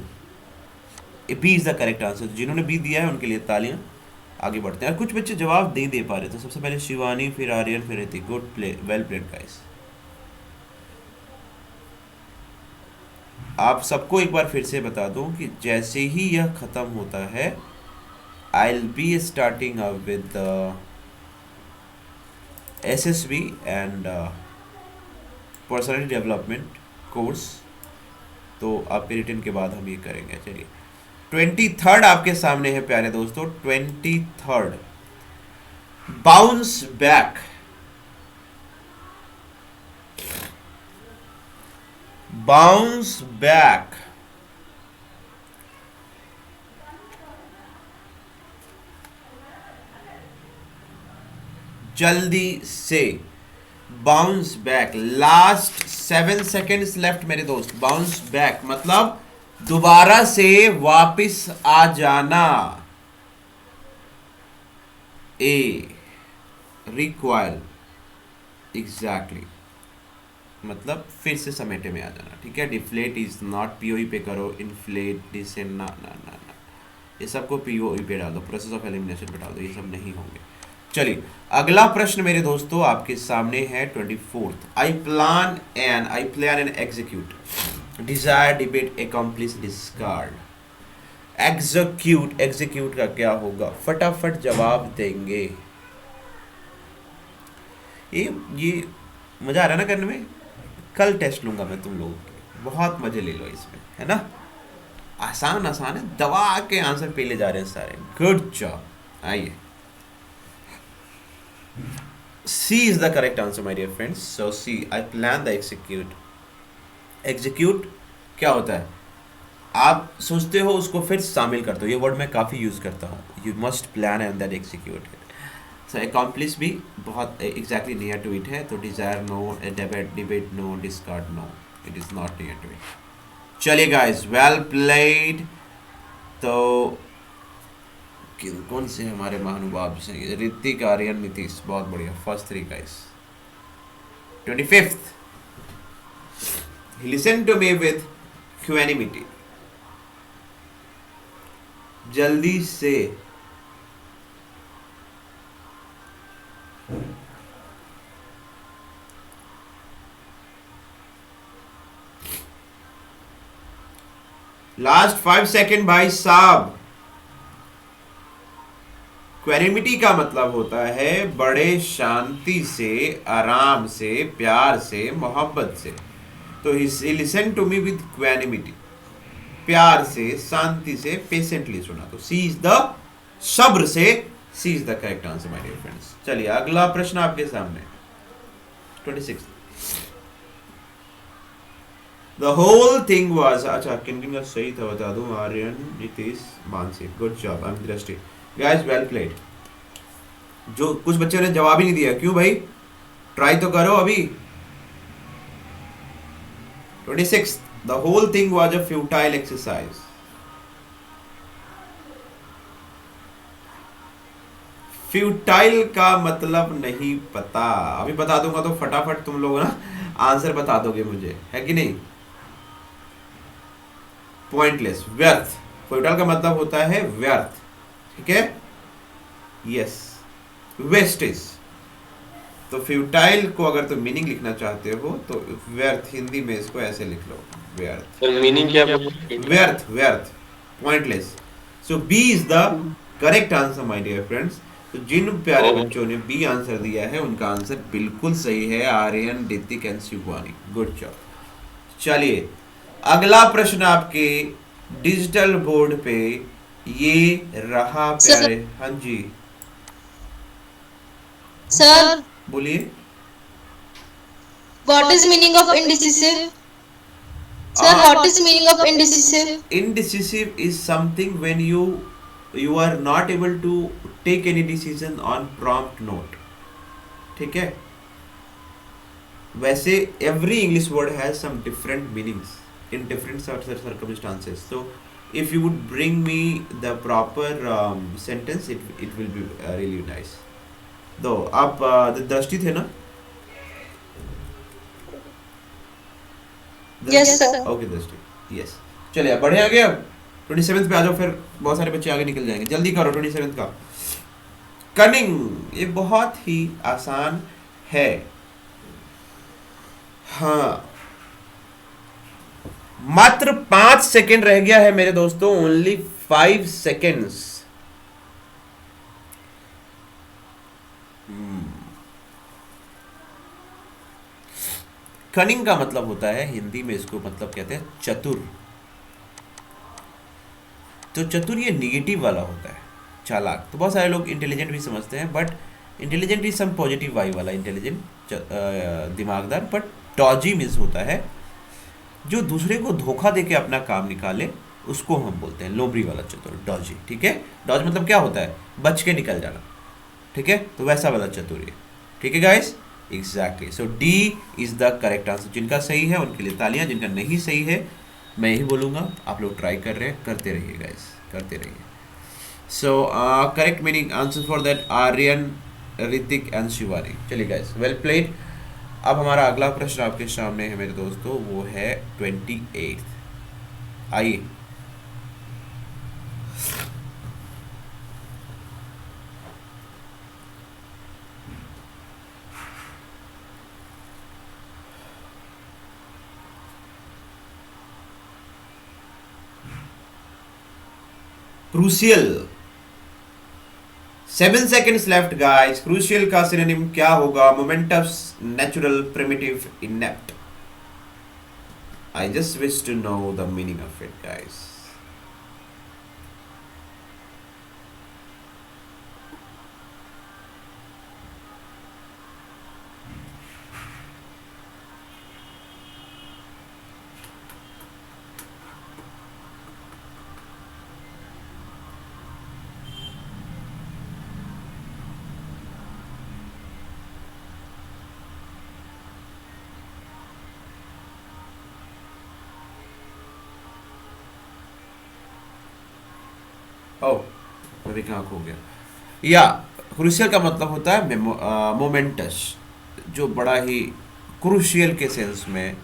B is the correct answer. जिन्होंने बी दिया है उनके लिए तालियां। आगे बढ़ते हैं। और कुछ बच्चे जवाब नहीं दे पा रहे, तो सबसे पहले शिवानी, फिर आर्यन, फिर Hrithik. Good play, well played guys. आप सबको एक बार फिर से बता दूं कि जैसे ही यह खत्म होता है, I will be starting with SSB and personality development course. तो आपके रिटर्न के बाद हम ये करेंगे। चलिए, 23rd आपके सामने है प्यारे दोस्तों, 23rd, bounce back. Bounce back, जल्दी से, bounce back. Last 7 seconds left मेरे दोस्त। बाउंस बैक मतलब दोबारा से वापस आ जाना। ए, रिक्वायर, एग्जैक्टली, मतलब फिर से समेटे में आ जाना। ठीक है, डिफ्लेट इज नॉट, पीओई पे करो, इन्फ्लेट, डिसेंड, ना ना ना ना, ये सबको पीओई पे डाल दो, प्रोसेस ऑफ एलिमिनेशन पे डाल दो, ये सब नहीं होंगे। चलिए अगला प्रश्न मेरे दोस्तों आपके सामने है 24th। I plan and execute, desire, debate, accomplish, discard. Execute का क्या होगा, फटाफट जवाब देंगे। ये मजा आ रहा है ना करने में। कल टेस्ट लूंगा मैं तुम लोगों के, बहुत मजे ले लो इसमें, है ना। आसान आसान है, दबा के आंसर पे ले जा रहे हैं सारे। Good job. आइए, C is the correct answer, my dear friends. So C, I plan the execute. Execute क्या होता है, आप सोचते हो उसको फिर शामिल करते हो। ये वर्ड मैं काफ़ी यूज़ करता हूँ। You must plan and that execute it. So accomplish भी बहुत एग्जैक्टली नियर टू इट है। तो desire no, debate no, discard no, it is not near to it. चलिए गाइज, वेल प्लेड। तो कौन से हमारे महानुभाव से, ऋतिक, आर्यन, नीतीश, बहुत बढ़िया, first 3 guys. 25th, listen to me with equanimity, जल्दी से। लास्ट 5 सेकेंड भाई साहब। क्वेनिमिटी का मतलब होता है बड़े शांति से, आराम से, प्यार से, मोहब्बत से। तो लिसन टू मी विद क्वेनिमिटी, प्यार से, शांति से, पेशेंटली सुना। तो सी इज द, सब्र से, C is the correct answer my dear friends. चलिए अगला प्रश्न आपके सामने, 26। द होल थिंग वाज, अच्छा किन का सही था बता दूं, Aryan, Nitish, Mansi, good job, I am Drishti. Guys well played. जो कुछ बच्चों ने जवाब ही नहीं दिया, क्यों भाई, ट्राई तो करो अभी। 26, the whole thing was a futile exercise. Futile का मतलब नहीं पता, अभी बता दूंगा तो फटाफट तुम लोग ना आंसर बता दोगे मुझे, है कि नहीं। पॉइंटलेस, व्यर्थ। फ्यूटाइल का मतलब होता है व्यर्थ, ठीक है, यस, वेस्टेज। तो फ्यूटाइल को अगर तुम मीनिंग लिखना चाहते हो तो व्यर्थ, हिंदी में इसको ऐसे लिख लो, व्यर्थ। सर मीनिंग क्या है? व्यर्थ, व्यर्थ, pointless. So B is the correct answer my dear friends. तो जिन प्यारे बच्चों ने बी आंसर दिया है उनका आंसर बिल्कुल सही है, Aryan, Hrithik and Shivani, good job. चलिए अगला प्रश्न आपके डिजिटल बोर्ड पे ये रहा प्यारे। हाँ जी सर, बोलिए। What is meaning of indecisive? Sir, what is meaning of indecisive? Indecisive is something when you are not able to take any decision on prompt note, ठीक है। वैसे every English word has some different meanings in different circumstances. So if you would bring me the proper sentence, it will be really nice. तो आप दृष्टि थे ना? Yes sir. Okay दृष्टि, yes. चलिए बढ़े आगे, अब 27th पे आ जाओ, फिर बहुत सारे बच्चे आगे निकल जाएंगे। जल्दी करो 27th का। कनिंग, ये बहुत ही आसान है। हाँ, मात्र 5 सेकेंड रह गया है मेरे दोस्तों, ओनली 5 सेकेंड्स। कनिंग का मतलब होता है हिंदी में, इसको मतलब कहते हैं चतुर। तो चतुर ये निगेटिव वाला होता है, चालाक। तो बहुत सारे लोग इंटेलिजेंट भी समझते हैं, but intelligent is some positive why वाला इंटेलिजेंट, दिमागदार। बट डॉजी मीन्स होता है जो दूसरे को धोखा दे के अपना काम निकाले, उसको हम बोलते हैं लोमड़ी वाला चतुर, डॉजी। ठीक है, डॉज मतलब क्या होता है, बच के निकल जाना। ठीक है, तो वैसा वाला चतुर ये। ठीक है guys, exactly. So D is the correct answer. जिनका सही है उनके लिए तालियां, जिनका नहीं सही है मैं यही बोलूँगा आप लोग ट्राई कर रहे हैं, करते रहिए गाइस, करते रहिए। So correct meaning answer for that Aryan, Hrithik and Shivani. चलिए गाइस, वेल प्लेड। अब हमारा अगला प्रश्न आपके सामने है मेरे दोस्तों, वो है 28। आइए, crucial. 7 seconds left guys. Crucial का सिनोनिम क्या होगा? Moments, natural, primitive, inept. I just wish to know the meaning of it, guys. ओह, मैं भी कहाँ खो गया। या क्रूशियल का मतलब होता है मोमेंटस, जो बड़ा ही क्रूशियल के सेंस में।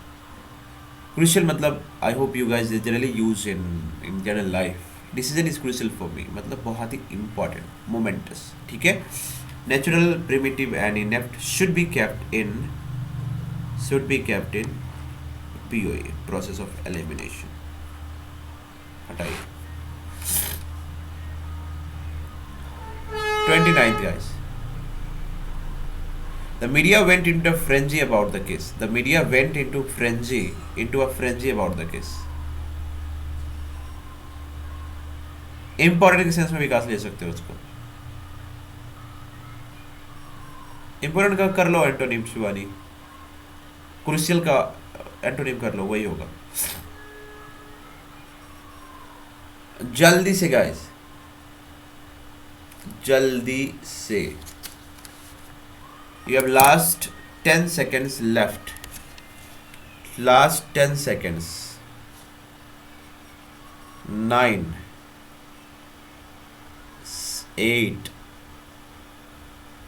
क्रूशियल मतलब I hope you guys generally use in general life. Decision is crucial for me मतलब बहुत ही इंपॉर्टेंट, मोमेंटस। ठीक है, natural, primitive and inept should be kept in POA, process of elimination. हटाइए। 29th guys. The media went into a frenzy about the case. The media went into a frenzy about the case. Important के sense में विकास ले सकते हो उसको। Important का कर लो antonym Shivani, crucial का एंटोनिम कर लो, वही होगा। जल्दी से गाइस, जल्दी से। You have last 10 seconds left. Last 10 seconds. 9, 8,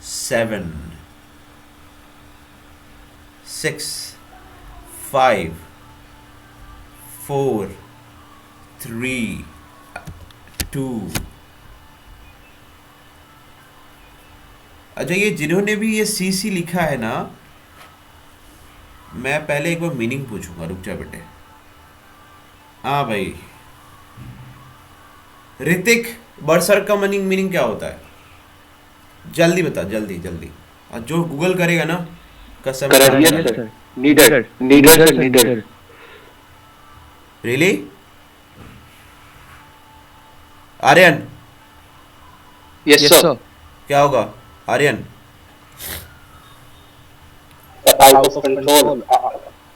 7, 6, 5, 4, 3, 2। अच्छा, ये जिन्होंने भी ये CC लिखा है ना, मैं पहले एक बार मीनिंग पूछूंगा, रुक जा बेटे। हाँ भाई ऋतिक, बरसर का मीनिंग क्या होता है? जल्दी बता, जल्दी जल्दी। और जो गूगल करेगा ना, कसम। Needed. Really? Aryan? Yes sir. क्या होगा आर्यन? Out of control.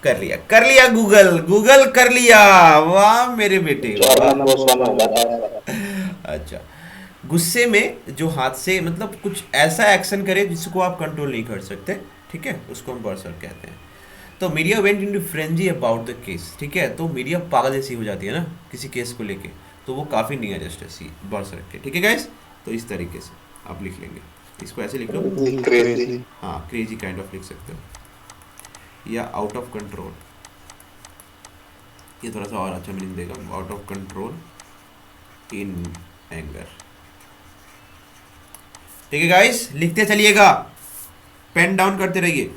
कर लिया गूगल कर लिया। वाह मेरे बेटे। अच्छा, गुस्से में जो हाथ से मतलब कुछ ऐसा एक्शन करे जिसको आप कंट्रोल नहीं कर सकते, ठीक है, उसको हम बर्सर कहते हैं। तो media went into frenzy about the case. ठीक है, तो मीडिया पागल जैसी हो जाती है ना किसी केस को लेके, तो वो काफ़ी नियरेस्ट है सी बर्सर के। ठीक है गाइस, तो इस तरीके से आप लिख लेंगे, इसको ऐसे लिख लो। क्रेजी। हाँ, क्रेजी काइंड ऑफ लिख सकते हो, या आउट ऑफ कंट्रोल, ये थोड़ा सा और अच्छा मीनिंग देगा। Out of control in anger. ठीक है गाइस, लिखते चलिएगा, पेन डाउन करते रहिए।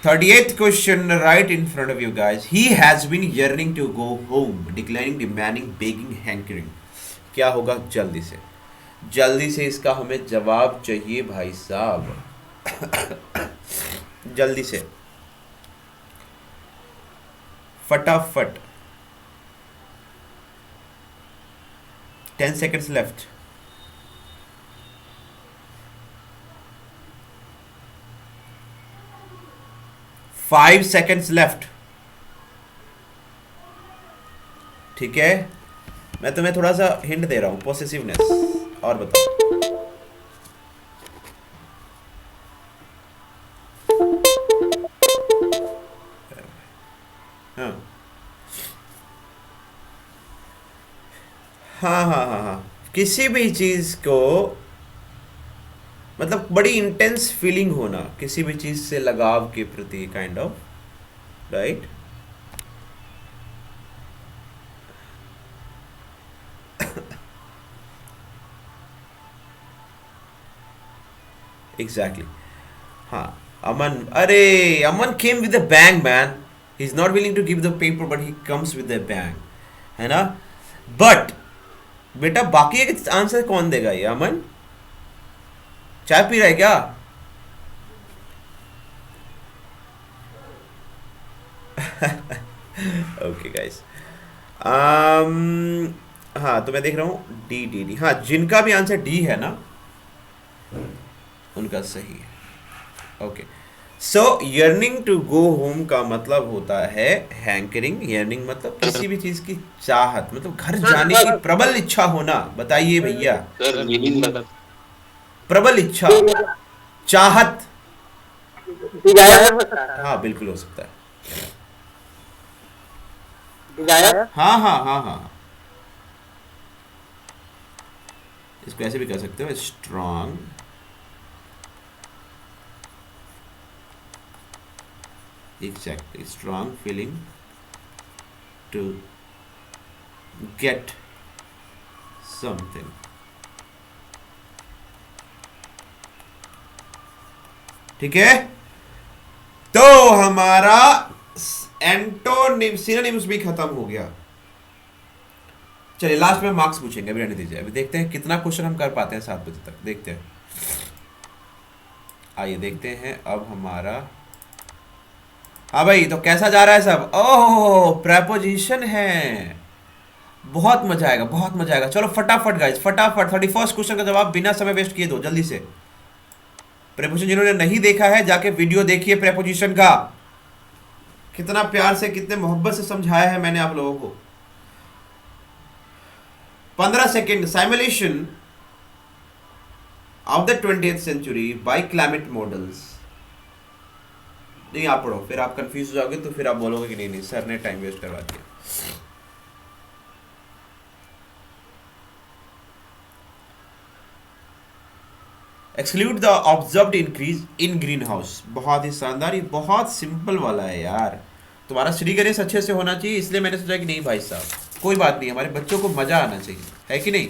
38th question right in front of you guys. He has been yearning to go home, declining, demanding, begging, hankering. क्या होगा? जल्दी से, जल्दी से इसका हमें जवाब चाहिए भाई साहब। जल्दी से, फटाफट। 10 seconds left. Five seconds left. ठीक है, मैं तुम्हें थोड़ा सा हिंट दे रहा हूं, पोसेसिवनेस। और बताओ। हाँ हाँ हाँ हाँ हाँ, किसी भी चीज को मतलब बड़ी इंटेंस फीलिंग होना किसी भी चीज से लगाव के प्रति, काइंड ऑफ, राइट। एग्जैक्टली। हाँ, अमन, अरे Aman came with a bang man, he is not willing to give the paper but he comes with a bang, है ना। बट बेटा बाकी के आंसर कौन देगा ये? अमन चाय पी रहा है क्या? ओके गाइस, हाँ तो मैं देख रहा हूँ डी डी डी, हाँ जिनका भी आंसर डी है ना उनका सही है। Okay, so yearning to go home का मतलब होता है हैंकरिंग। यर्निंग मतलब किसी भी चीज की चाहत, मतलब घर जाने की प्रबल इच्छा होना। बताइए भैया, सर मीनिंग बता। प्रबल इच्छा, चाहत। डिजायर। हाँ बिल्कुल हो सकता है। डिजायर। हाँ हाँ हाँ हाँ, इसको ऐसे भी कर सकते हो, strong, exactly, strong feeling to get something. ठीक है, तो हमारा सिनोनिम्स भी खत्म हो गया। चलिए लास्ट में मार्क्स पूछेंगे, अभी रहने दीजिए, अभी देखते हैं कितना क्वेश्चन हम कर पाते हैं 7 बजे तक, देखते हैं। आइए देखते हैं अब हमारा। हाँ भाई, तो कैसा जा रहा है सब? ओह प्रेपोजिशन है, बहुत मजा आएगा, बहुत मजा आएगा। चलो फटाफट गाइस, फटाफट 31st क्वेश्चन का जवाब बिना समय वेस्ट किए दो जल्दी से। प्रेपोजिशन जिन्होंने नहीं देखा है जाके वीडियो देखिए प्रेपोजिशन का, कितना प्यार से कितने मोहब्बत से समझाया है मैंने आप लोगों को। 15 second. Simulation of the 20th century by climate models. नहीं आप पढ़ो, फिर आप कंफ्यूज हो जाओगे, तो फिर आप बोलोगे कि नहीं नहीं सर ने टाइम वेस्ट करवा दिया। Exclude the observed increase in green house. बहुत ही शानदार, ये बहुत सिंपल वाला है यार। तुम्हारा श्री गणेश अच्छे से होना चाहिए, इसलिए मैंने सोचा कि नहीं भाई साहब कोई बात नहीं, हमारे बच्चों को मजा आना चाहिए, है कि नहीं।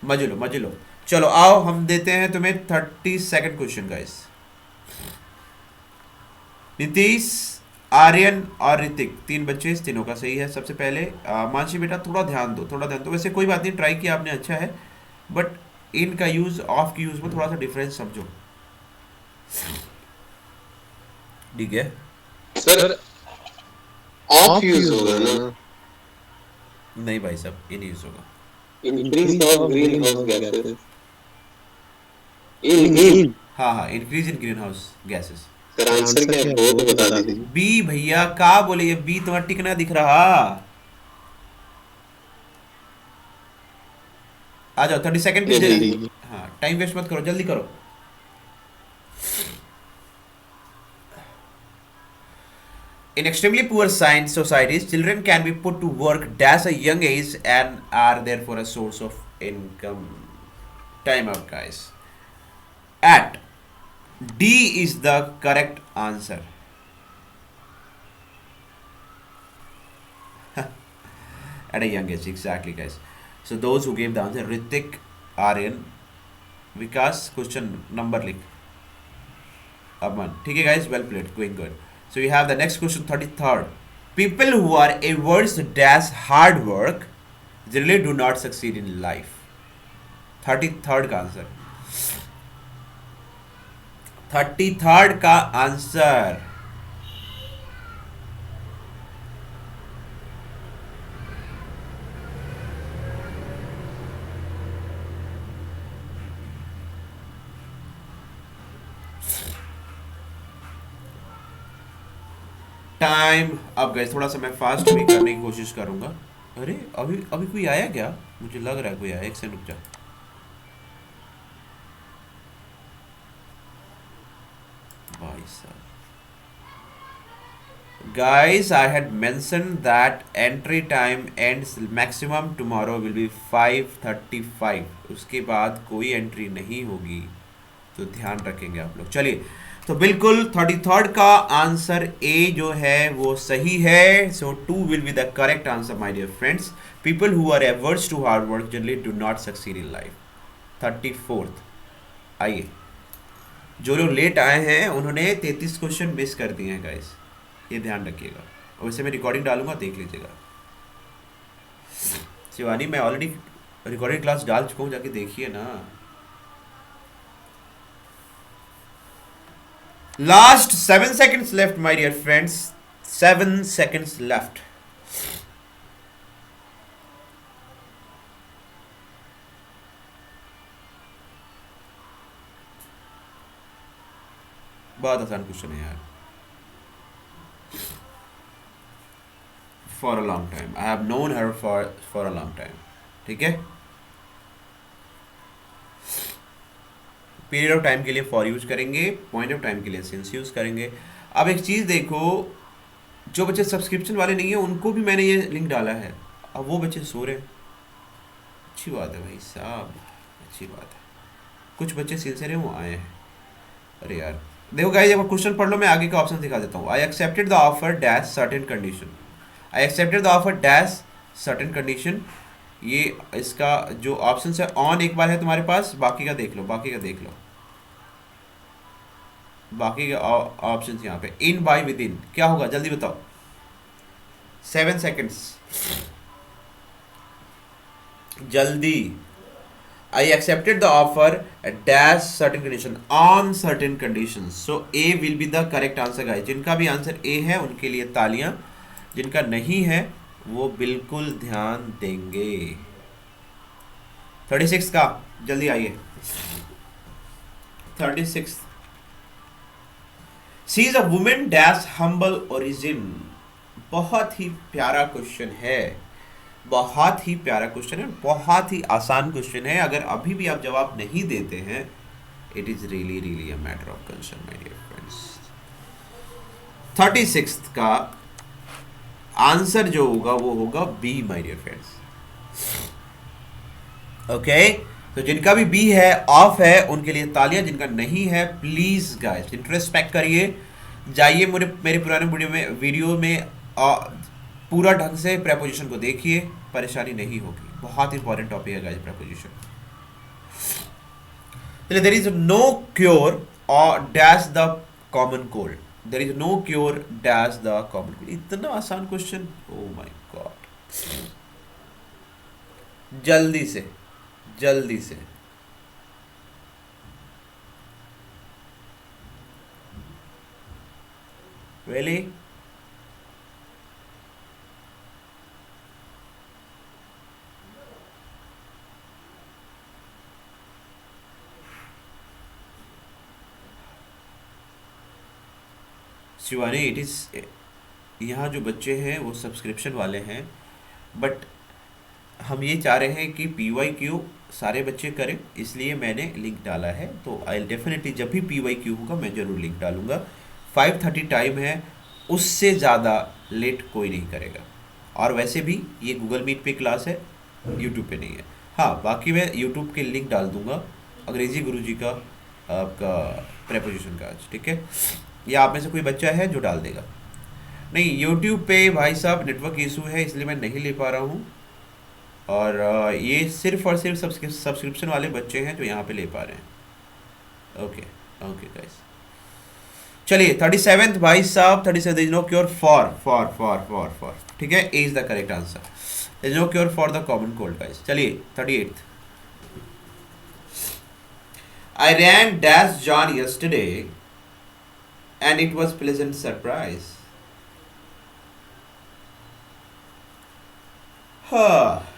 मजे लो मजे लो। चलो आओ हम देते हैं तुम्हें 32nd question guys. Nitish, Aryan और ऋतिक, 3 बच्चे, इस तीनों का सही है। सबसे पहले मानसी बेटा थोड़ा ध्यान दो, थोड़ा ध्यान दो। वैसे कोई बात नहीं, ट्राई किया आपने, अच्छा है, बट इन का यूज ऑफ की यूज में थोड़ा सा डिफरेंस समझो, ठीक है। सर ऑफ यूज होगा ना? नहीं भाई साहब, इन यूज होगा। Increase of greenhouse gases. In हाँ हाँ, increase in greenhouse gases. Sir answer क्या है वो तो बता दीजिए। बी भैया, का बोले ये बी तुम्हारा टिकना दिख रहा। आ जाओ 30 सेकंड पे जल्दी। हाँ टाइम वेस्ट मत करो, जल्दी करो। In extremely poor science societies, children can be put to work dash a young age and are therefore a source of income. Time out, guys. At D is the correct answer. At a young age, exactly, guys. So those who gave the answer, Ritik, Aryan, Vikas, question number लिख। Aman, ठीक है guys, well played, going good. So we have the next question, 33rd. People who are averse dash hard work generally do not succeed in life. 33rd का answer, 33rd का answer. Time अब गए, थोड़ा सा मैं fast भी करने की कोशिश करूंगा। अरे अभी अभी कोई आया क्या? मुझे लग रहा है कोई आया, एक से रुक जा। भाई साहब, guys, I had mentioned that entry time ends maximum tomorrow will be 5:35, उसके बाद कोई एंट्री नहीं होगी, तो ध्यान रखेंगे आप लोग। चलिए, तो बिल्कुल 33rd का आंसर ए जो है वो सही है। So 2 will be the correct answer my dear friends. People who are averse to hard work generally do not succeed in life. 34th, आइए, जो लोग लेट आए हैं उन्होंने 33 क्वेश्चन मिस कर दिए हैं गाइस, ये ध्यान रखिएगा। और वैसे मैं रिकॉर्डिंग डालूंगा, देख लीजिएगा। शिवानी, मैं ऑलरेडी रिकॉर्डिंग क्लास डाल चुका हूँ, जाके देखिए ना। Last 7 seconds left my dear friends, 7 seconds left. बहुत आसान क्वेश्चन है यार। For a long time, I have known her for a long time. ठीक है, पीरियड ऑफ टाइम के लिए फॉर यूज करेंगे, पॉइंट ऑफ टाइम के लिए सिंस यूज करेंगे। अब एक चीज़ देखो, जो बच्चे सब्सक्रिप्शन वाले नहीं है उनको भी मैंने ये लिंक डाला है, अब वो बच्चे सो रहे हैं। अच्छी बात है भाई साहब, अच्छी बात है। कुछ बच्चे सिलसिले हैं वो आए हैं। अरे यार देखो गाइस, जब क्वेश्चन पढ़ लो, मैं आगे का ऑप्शन दिखा देता हूँ। I accepted the offer dash certain condition. I accepted the offer dash certain condition. ये इसका जो ऑप्शन है ऑन एक बार है तुम्हारे पास, बाकी का देख लो, बाकी का देख लो, बाकी के ऑप्शन यहाँ पे। इन बाय विद इन क्या होगा जल्दी बताओ, 7 seconds जल्दी। I accepted the offer dash certain condition on certain condition. So A will be the correct answer guys. जिनका भी आंसर ए है उनके लिए तालियां, जिनका नहीं है वो बिल्कुल ध्यान देंगे। 36 का जल्दी आइए। 36 C is a women dash humble origin. बहुत ही प्यारा क्वेश्चन है, बहुत ही प्यारा क्वेश्चन है, बहुत ही आसान क्वेश्चन है। अगर अभी भी आप जवाब नहीं देते हैं, it is really really a matter of concern my dear friends. 36 का आंसर जो होगा वो होगा B my dear friends. Okay, तो जिनका भी बी है, ऑफ है, उनके लिए तालियां। जिनका नहीं है प्लीज गाइस इंट्रोस्पेक्ट करिए, जाइए मेरे पुराने वीडियो में पूरा ढंग से प्रेपोजिशन को देखिए, परेशानी नहीं होगी। बहुत इंपॉर्टेंट टॉपिक है guys preposition. There is no cure और dash the common cold. There is no cure dash the common cold. इतना आसान क्वेश्चन, ओ माय गॉड। जल्दी से जल्दी से really? शिवानी, इट इज, यहाँ जो बच्चे हैं वो सब्सक्रिप्शन वाले हैं, बट हम ये चाह रहे हैं कि PYQ सारे बच्चे करें, इसलिए मैंने लिंक डाला है। तो आई डेफिनेटली जब भी PYQ होगा मैं ज़रूर लिंक डालूंगा। 5:30 टाइम है, उससे ज़्यादा लेट कोई नहीं करेगा। और वैसे भी ये गूगल मीट पे क्लास है, यूट्यूब पे नहीं है। हाँ, बाकी मैं यूट्यूब के लिंक डाल दूंगा अंग्रेजी गुरुजी का, आपका प्रेपोजिशन का आज, ठीक है? या आप में से कोई बच्चा है जो डाल देगा? नहीं, यूट्यूब पे भाई साहब नेटवर्क इशू है, इसलिए मैं नहीं ले पा रहा हूँ। और ये सिर्फ और सिर्फ सब्सक्रिप्शन वाले बच्चे हैं जो यहाँ पे ले पा रहे हैं। ओके ओके गाइस, चलिए 37th भाई साहब, 37 इज नो क्योर फॉर, ठीक है, A is the correct answer. Is no cure for the common cold guys. चलिए 38th, I ran dash John yesterday and it was pleasant surprise. हाँ,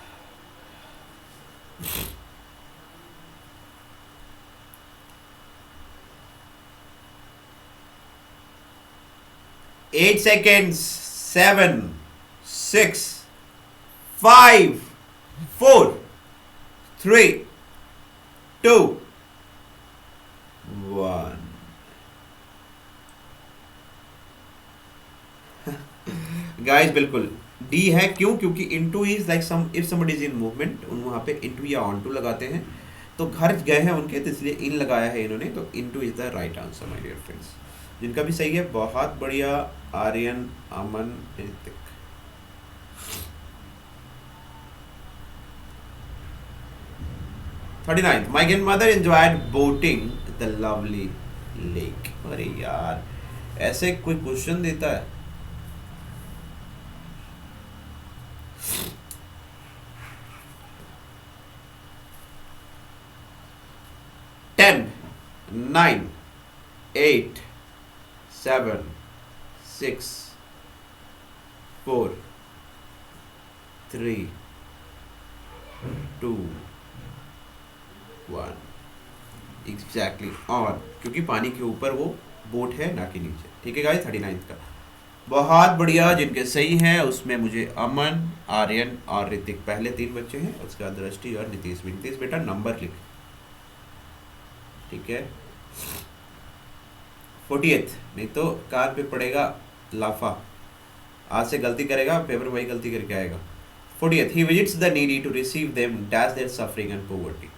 8 seconds. 7, 6, 5, 4, 3, 2, 1. Guys बिल्कुल D है। क्यों? क्योंकि into is like some, if somebody is in movement, उन वहां पे into या ऑन टू लगाते हैं, तो घर गए हैं उनके, तो इसलिए इन लगाया है इन्होंने, तो into is the right answer my dear friends. जिनका भी सही है बहुत बढ़िया। Aryan, Aman, Hrithik. Thirty ninth, my grandmother enjoyed boating the lovely lake. अरे यार ऐसे कोई क्वेश्चन देता है। टेन, 9, 8, 7, 6, 4, 3, 2, 1। एग्जैक्टली ऑन, क्योंकि पानी के ऊपर वो बोट है ना कि नीचे। ठीक है गाइस, 39 का बहुत बढ़िया। जिनके सही हैं उसमें मुझे अमन, आर्यन और ऋतिक पहले 3 बच्चे हैं, उसके बाद दृष्टि और नीतीश भी। नीतीश बेटा नंबर लिख, ठीक है। 40th, नहीं तो कार पे पड़ेगा लाफा। आज से गलती करेगा पेपर वही गलती करके आएगा। 40th, he visits the needy to receive them dash their suffering and poverty.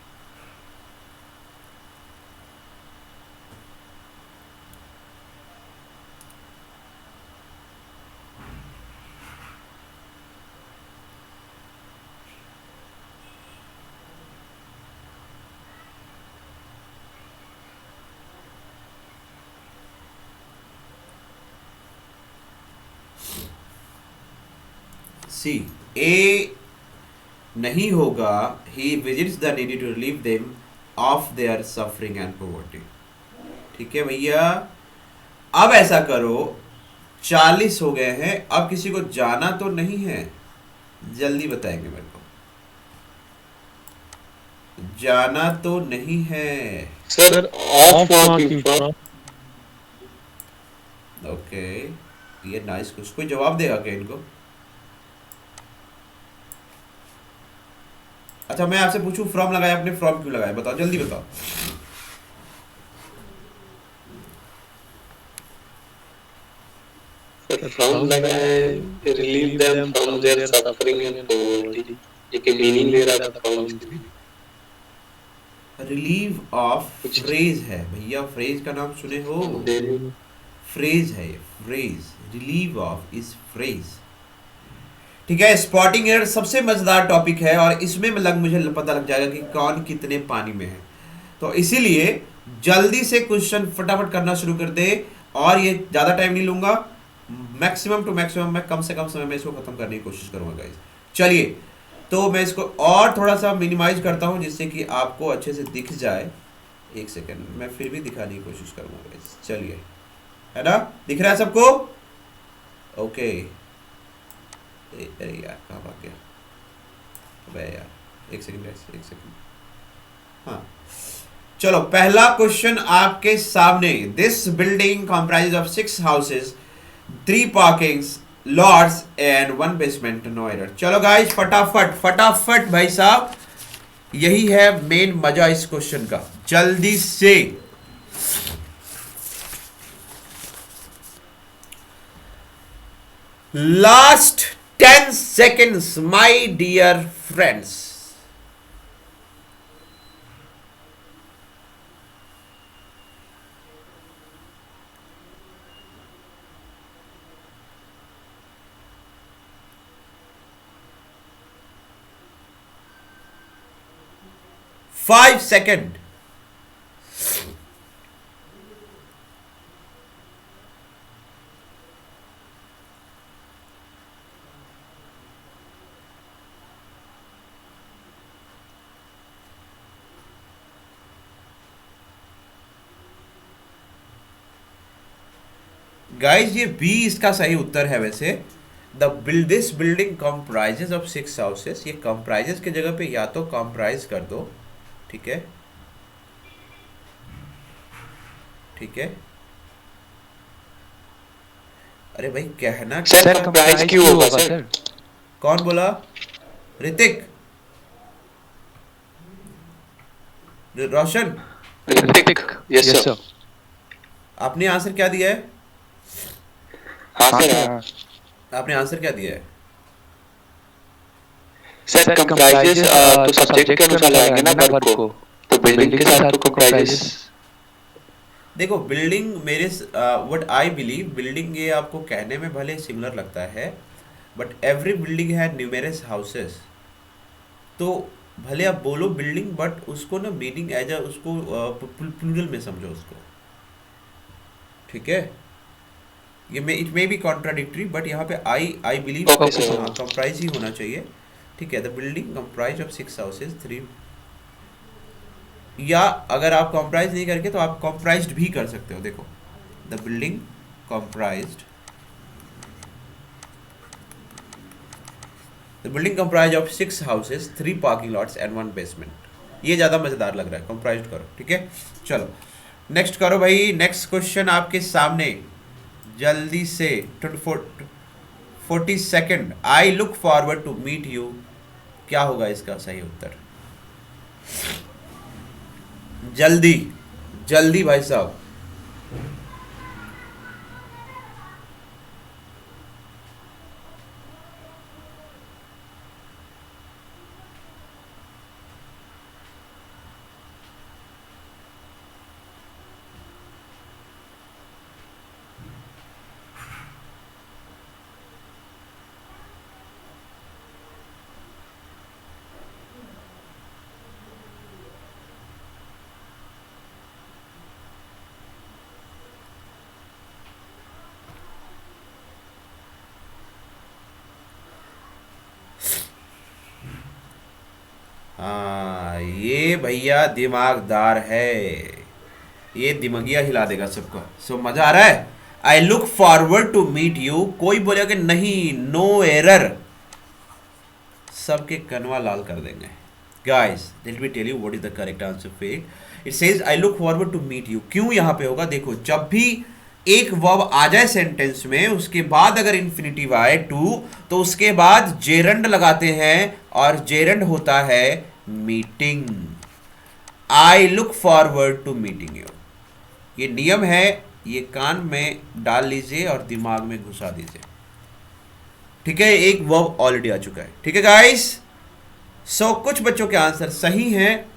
C A नहीं होगा। He visits the needy to relieve them of their suffering and poverty. ठीक है भैया, अब ऐसा करो 40 हो गए हैं, अब किसी को जाना तो नहीं है, जल्दी बताएंगे मेरे को। जाना तो नहीं है sir of marking from. Okay, ये नाइस। कुछ कोई जवाब देगा क्या इनको? अच्छा मैं आपसे पूछूं, फ्रॉम लगाया आपने, फ्रॉम क्यों लगाया? बताओ जल्दी बताओ। फ्रॉम लगा है relieve them from their suffering and poverty. ये के मीनिंग ले रहा था फ्रॉम से। रिलीव ऑफ कुछ फ्रेज है भैया, फ्रेज का नाम सुने हो? फ्रेज है ये, phrase. Relieve of is phrase. ठीक है, स्पॉटिंग एरर सबसे मजेदार टॉपिक है और इसमें मुझे पता लग जाएगा कि कौन कितने पानी में है। तो इसीलिए जल्दी से क्वेश्चन फटाफट करना शुरू कर दे, और ये ज़्यादा टाइम नहीं लूंगा। मैक्सिमम टू मैक्सिमम मैं कम से कम समय में इसको खत्म करने की कोशिश करूंगा गाइस। चलिए, तो मैं इसको और थोड़ा सा मिनिमाइज करता हूं जिससे कि आपको अच्छे से दिख जाए। एक सेकेंड, मैं फिर भी दिखाने की कोशिश करूंगा गाइस। चलिए, है ना, दिख रहा है सबको? ओके। अरे यार कहाँ भाग गया? अबे यार एक सेकंड गाइस, एक सेकंड। हाँ चलो, पहला क्वेश्चन आपके सामने। This building comprises of 6 houses, 3 parkings lots and 1 basement, no error. चलो गाइस फटाफट फटाफट भाई साहब, यही है मेन मजा इस क्वेश्चन का। जल्दी से last 10 seconds my dear friends. Five second. Guys ये बी इसका सही उत्तर है वैसे। This building comprises of 6 houses, ये कंप्राइजेस की जगह पे या तो कंप्राइज कर दो, ठीक है, ठीक है। अरे भाई कहना सर कंप्राइज क्यों होगा सर? कौन बोला? ऋतिक? रोशन? Hrithik, yes sir. आपने आंसर क्या दिया है? हाँ सर। आपने आंसर क्या दिया है? सर कंप्राइजेस तो सब्जेक्ट के अनुसार लगाएंगे ना वर्ब को, तो बिल्डिंग के साथ तो कंप्राइजेस। देखो बिल्डिंग मेरे व्हाट आई बिलीव, बिल्डिंग ये आपको कहने में भले सिमिलर लगता है, but every building had numerous houses. तो भले आप बोलो बिल्डिंग, बट उसको ना मीनिंग एज अ उसको प्लूरल में समझो उसको, ठीक है? ये may it may be contradictory, but यहाँ पे I believe Okay, sir. Comprise ही होना चाहिए, ठीक है? The building comprise of 6 houses 3, या अगर आप कंप्राइज नहीं करके तो आप कंप्राइज्ड भी कर सकते हो। देखो the building comprised, the building comprise of 6 houses 3 parking lots and 1 basement. ये ज़्यादा मज़ेदार लग रहा है, कंप्राइज्ड करो, ठीक है? चलो नेक्स्ट करो भाई। नेक्स्ट क्वेश्चन आपके सामने, जल्दी से 40 second. I look forward to meet you, क्या होगा इसका सही उत्तर? जल्दी जल्दी भाई साहब। हाँ ये भैया दिमागदार है, ये दिमागिया हिला देगा सबका। सो मजा आ रहा है। I look forward to meet you, कोई बोलेगा कि नहीं, नो एरर, सबके कनवा लाल कर देंगे। Guys let me tell you what is the correct answer for it. It says I look forward to meet you. क्यों यहाँ पे होगा? देखो जब भी एक वर्ब आ जाए सेंटेंस में, उसके बाद अगर इन्फिनिटिव आए टू, तो उसके बाद जेरंड लगाते हैं, और जेरंड होता है meeting. I look forward to meeting you, ये नियम है, ये कान में डाल लीजिए और दिमाग में घुसा दीजिए, ठीक है? एक वर्ब ऑलरेडी आ चुका है, ठीक है गाइस? सो कुछ बच्चों के आंसर सही हैं,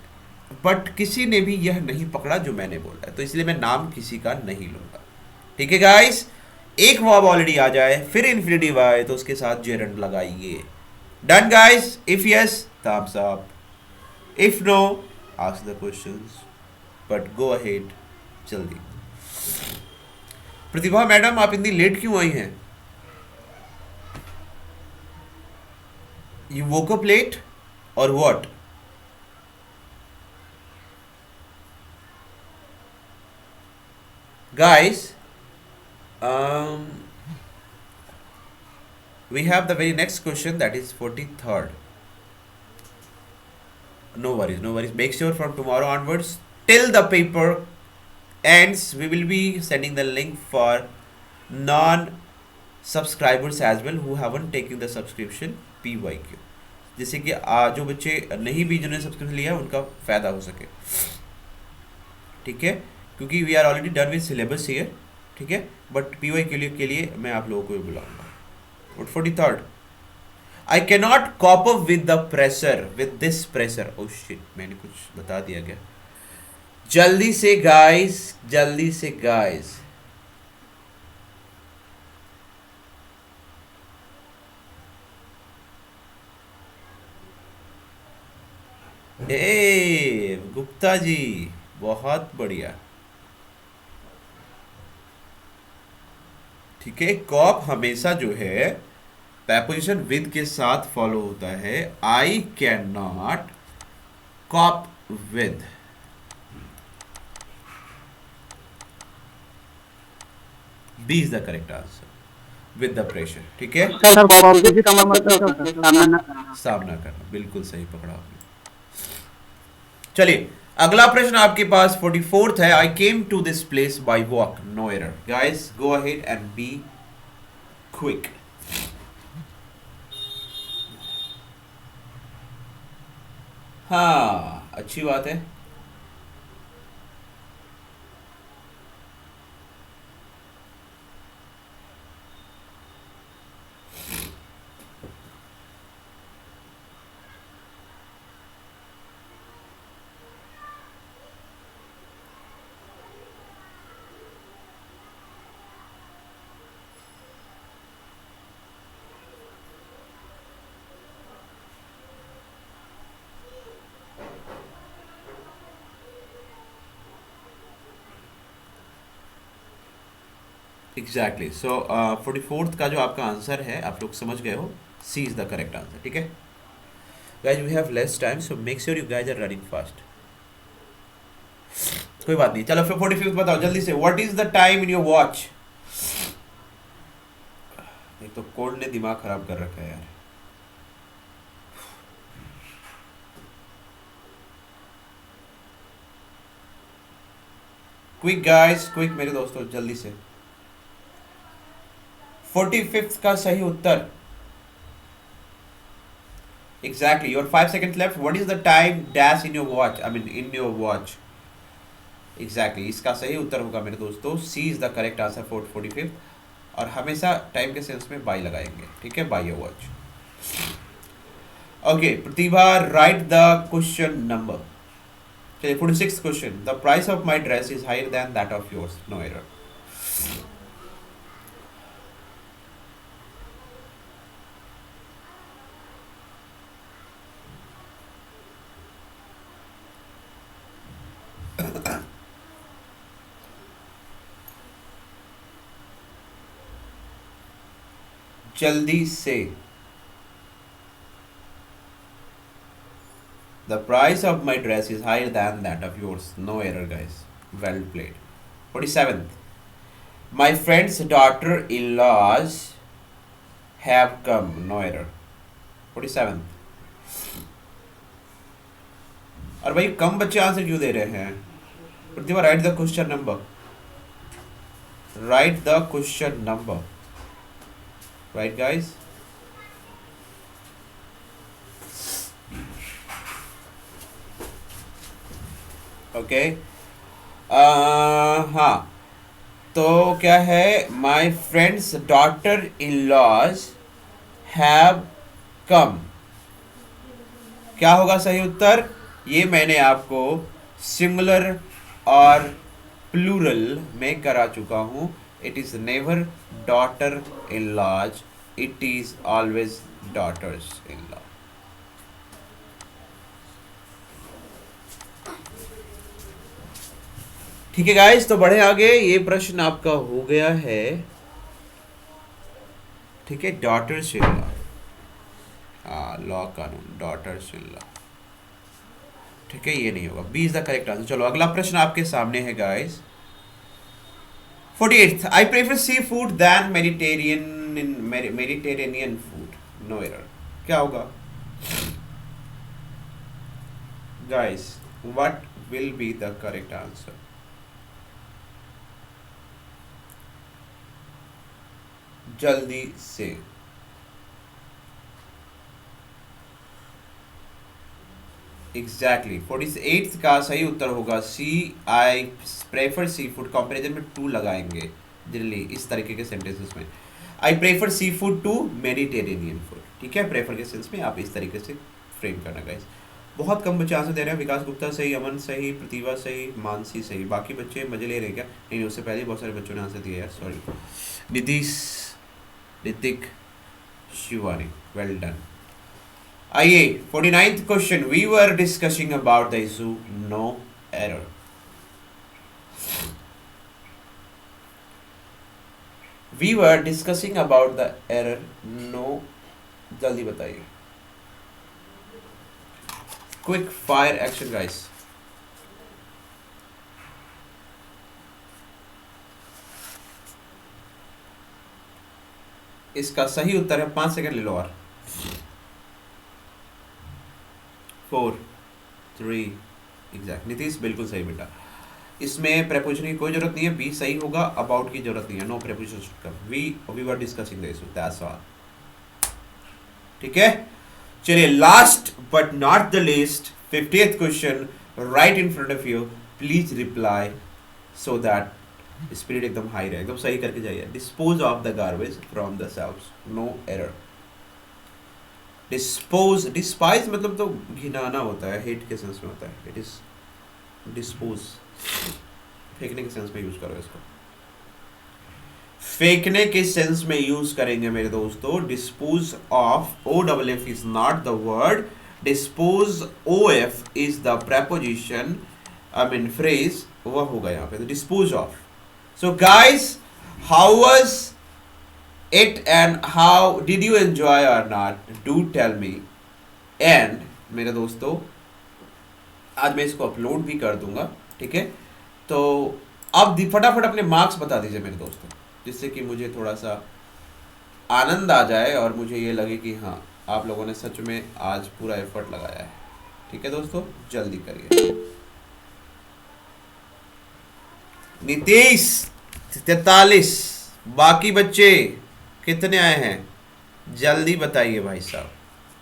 बट किसी ने भी यह नहीं पकड़ा जो मैंने बोला है, तो इसलिए मैं नाम किसी का नहीं लूंगा, ठीक है गाइस? एक वर्ब ऑलरेडी आ जाए, फिर इन्फिनिटिव आए, तो उसके साथ जेरंड लगाइए। Done guys? If yes thumbs up, if no ask the questions, but go ahead जल्दी। प्रतिभा मैडम आप इतनी लेट क्यों आई हैं? You woke up late or what? Guys, we have the very next question, that is 43rd. No worries, no worries. Make sure from tomorrow onwards, till the paper ends, we will be sending the link for non-subscribers as well who haven't taken the subscription PYQ, जैसे कि जो बच्चे नहीं भी जिन्होंने subscription लिया उनका फ़ायदा हो सके, ठीक है? क्योंकि we are already done with syllabus here, ठीक है? बट PY के लिए मैं आप लोगों को भी बुलाऊंगा। 43rd, I cannot cope up with the pressure, with this pressure. Oh shit, मैंने कुछ बता दिया क्या? जल्दी से गाइस, जल्दी से गाइस। ए गुप्ता जी, बहुत बढ़िया, ठीक है? कॉप हमेशा जो है प्रेपोजिशन विद के साथ फॉलो होता है। I can not cope with, B is the correct answer, with the pressure, ठीक है? सामना करना, बिल्कुल सही पकड़ा आपने। चलिए अगला प्रश्न आपके पास 44th है। I came to this place by walk, no error. Guys go ahead and be quick. हाँ, अच्छी बात है। एग्जैक्टली। सो 44th का जो आपका आंसर है, आप लोग समझ गए हो, C is the correct answer. ठीक है guys, we have less time, so make sure you guys are running fast. कोई बात नहीं, चलो फिर 45th बताओ जल्दी से। What is the time in your watch? एक तो कोड ने दिमाग खराब कर रखा है यार। क्विक गाइस, क्विक मेरे दोस्तों, जल्दी से। 45th का सही उत्तर exactly, your 5 seconds left. What is the time dash in your watch, I mean in your watch. Exactly, इसका सही उत्तर होगा मेरे दोस्तों, C is the correct answer for 45th। और हमेशा टाइम के सेंस में बाई लगाएंगे, ठीक है, by your watch. Okay Pratibha, right the question number. चलिए 46th question. The price of my dress is higher than that of yours, no error. जल्दी से। The price of my dress is higher than that of yours. No error, guys. Well played. 47th. My friend's daughter-in-laws have come. No error. 47th. और भाई कम बच्चे answer क्यों दे रहे हैं? Pratibha, right the question number. Write the question number. Right guys? Okay. हाँ, तो क्या है? My friend's daughter in laws have come. क्या होगा सही उत्तर? ये मैंने आपको सिंगुलर और प्लूरल में करा चुका हूं। It is never daughter in laws, it is always daughters in law. ठीक है गाइस, तो बढ़े आगे। ये प्रश्न आपका हो गया है, ठीक है, डॉटर्स इन लॉ। हाँ, लॉ कानून, डॉटर्स इन लॉ। ठीक है, ये नहीं होगा, B is the correct answer. चलो अगला प्रश्न आपके सामने है guys. 48th, I prefer seafood than Mediterranean food. No error. क्या होगा guys? What will be the correct answer? जल्दी से। एग्जैक्टली 48th का सही उत्तर होगा C. I prefer seafood, comparison में टू लगाएंगे जनरली इस तरीके के सेंटेंसेस में। I prefer seafood to Mediterranean food. ठीक है, प्रेफर के सेंस में आप इस तरीके से फ्रेम करना गाइस। बहुत कम बच्चे आंसर दे रहे हैं। विकास गुप्ता सही, अमन सही, प्रतिभा सही, मानसी सही। बाकी बच्चे मजे ले रहे हैं क्या? नहीं, उससे पहले बहुत सारे बच्चों ने आंसर दिया यार, sorry. Nitish, Hrithik, Shivani, well done. आइए 49th question. We were discussing about the issue no error. We were discussing about the error no. जल्दी बताइए, क्विक फायर एक्शन गाइस। इसका सही उत्तर है, 5 सेकंड ले लो और। 4 3 एग्जैक्ट। नीतीश बिल्कुल सही बेटा। इसमें preposition की कोई जरूरत नहीं है, बी सही होगा, अबाउट की जरूरत नहीं है, no preposition should come. We were discussing this, that's all. ठीक है, चलिए last but not the least 50th question right in front of you, please reply so that spirit एकदम हाई रहे, एकदम सही करके जाइए. Dispose of the garbage from the selves, no error. Dispose, despise मतलब तो घिनाना होता है, हेट के सेंस में होता है. इट इज डिस्पोज, फेंकने के सेंस में यूज करो इसको, फेंकने के सेंस में यूज करेंगे मेरे दोस्तों. Dispose of, O double F is not the word, dispose O F is the preposition, I mean phrase, वह होगा यहाँ पे. Dispose of. So guys, how was it and how did you enjoy और not, do tell me. And मेरे दोस्तों, आज मैं इसको अपलोड भी कर दूंगा, ठीक है. तो अब फटाफट अपने मार्क्स बता दीजिए मेरे दोस्तों, जिससे कि मुझे थोड़ा सा आनंद आ जाए और मुझे ये लगे कि हाँ, आप लोगों ने सच में आज पूरा एफर्ट लगाया है. ठीक है दोस्तों, जल्दी करिए. नीतीश 43, बाकी बच्चे कितने आए हैं जल्दी बताइए भाई साहब.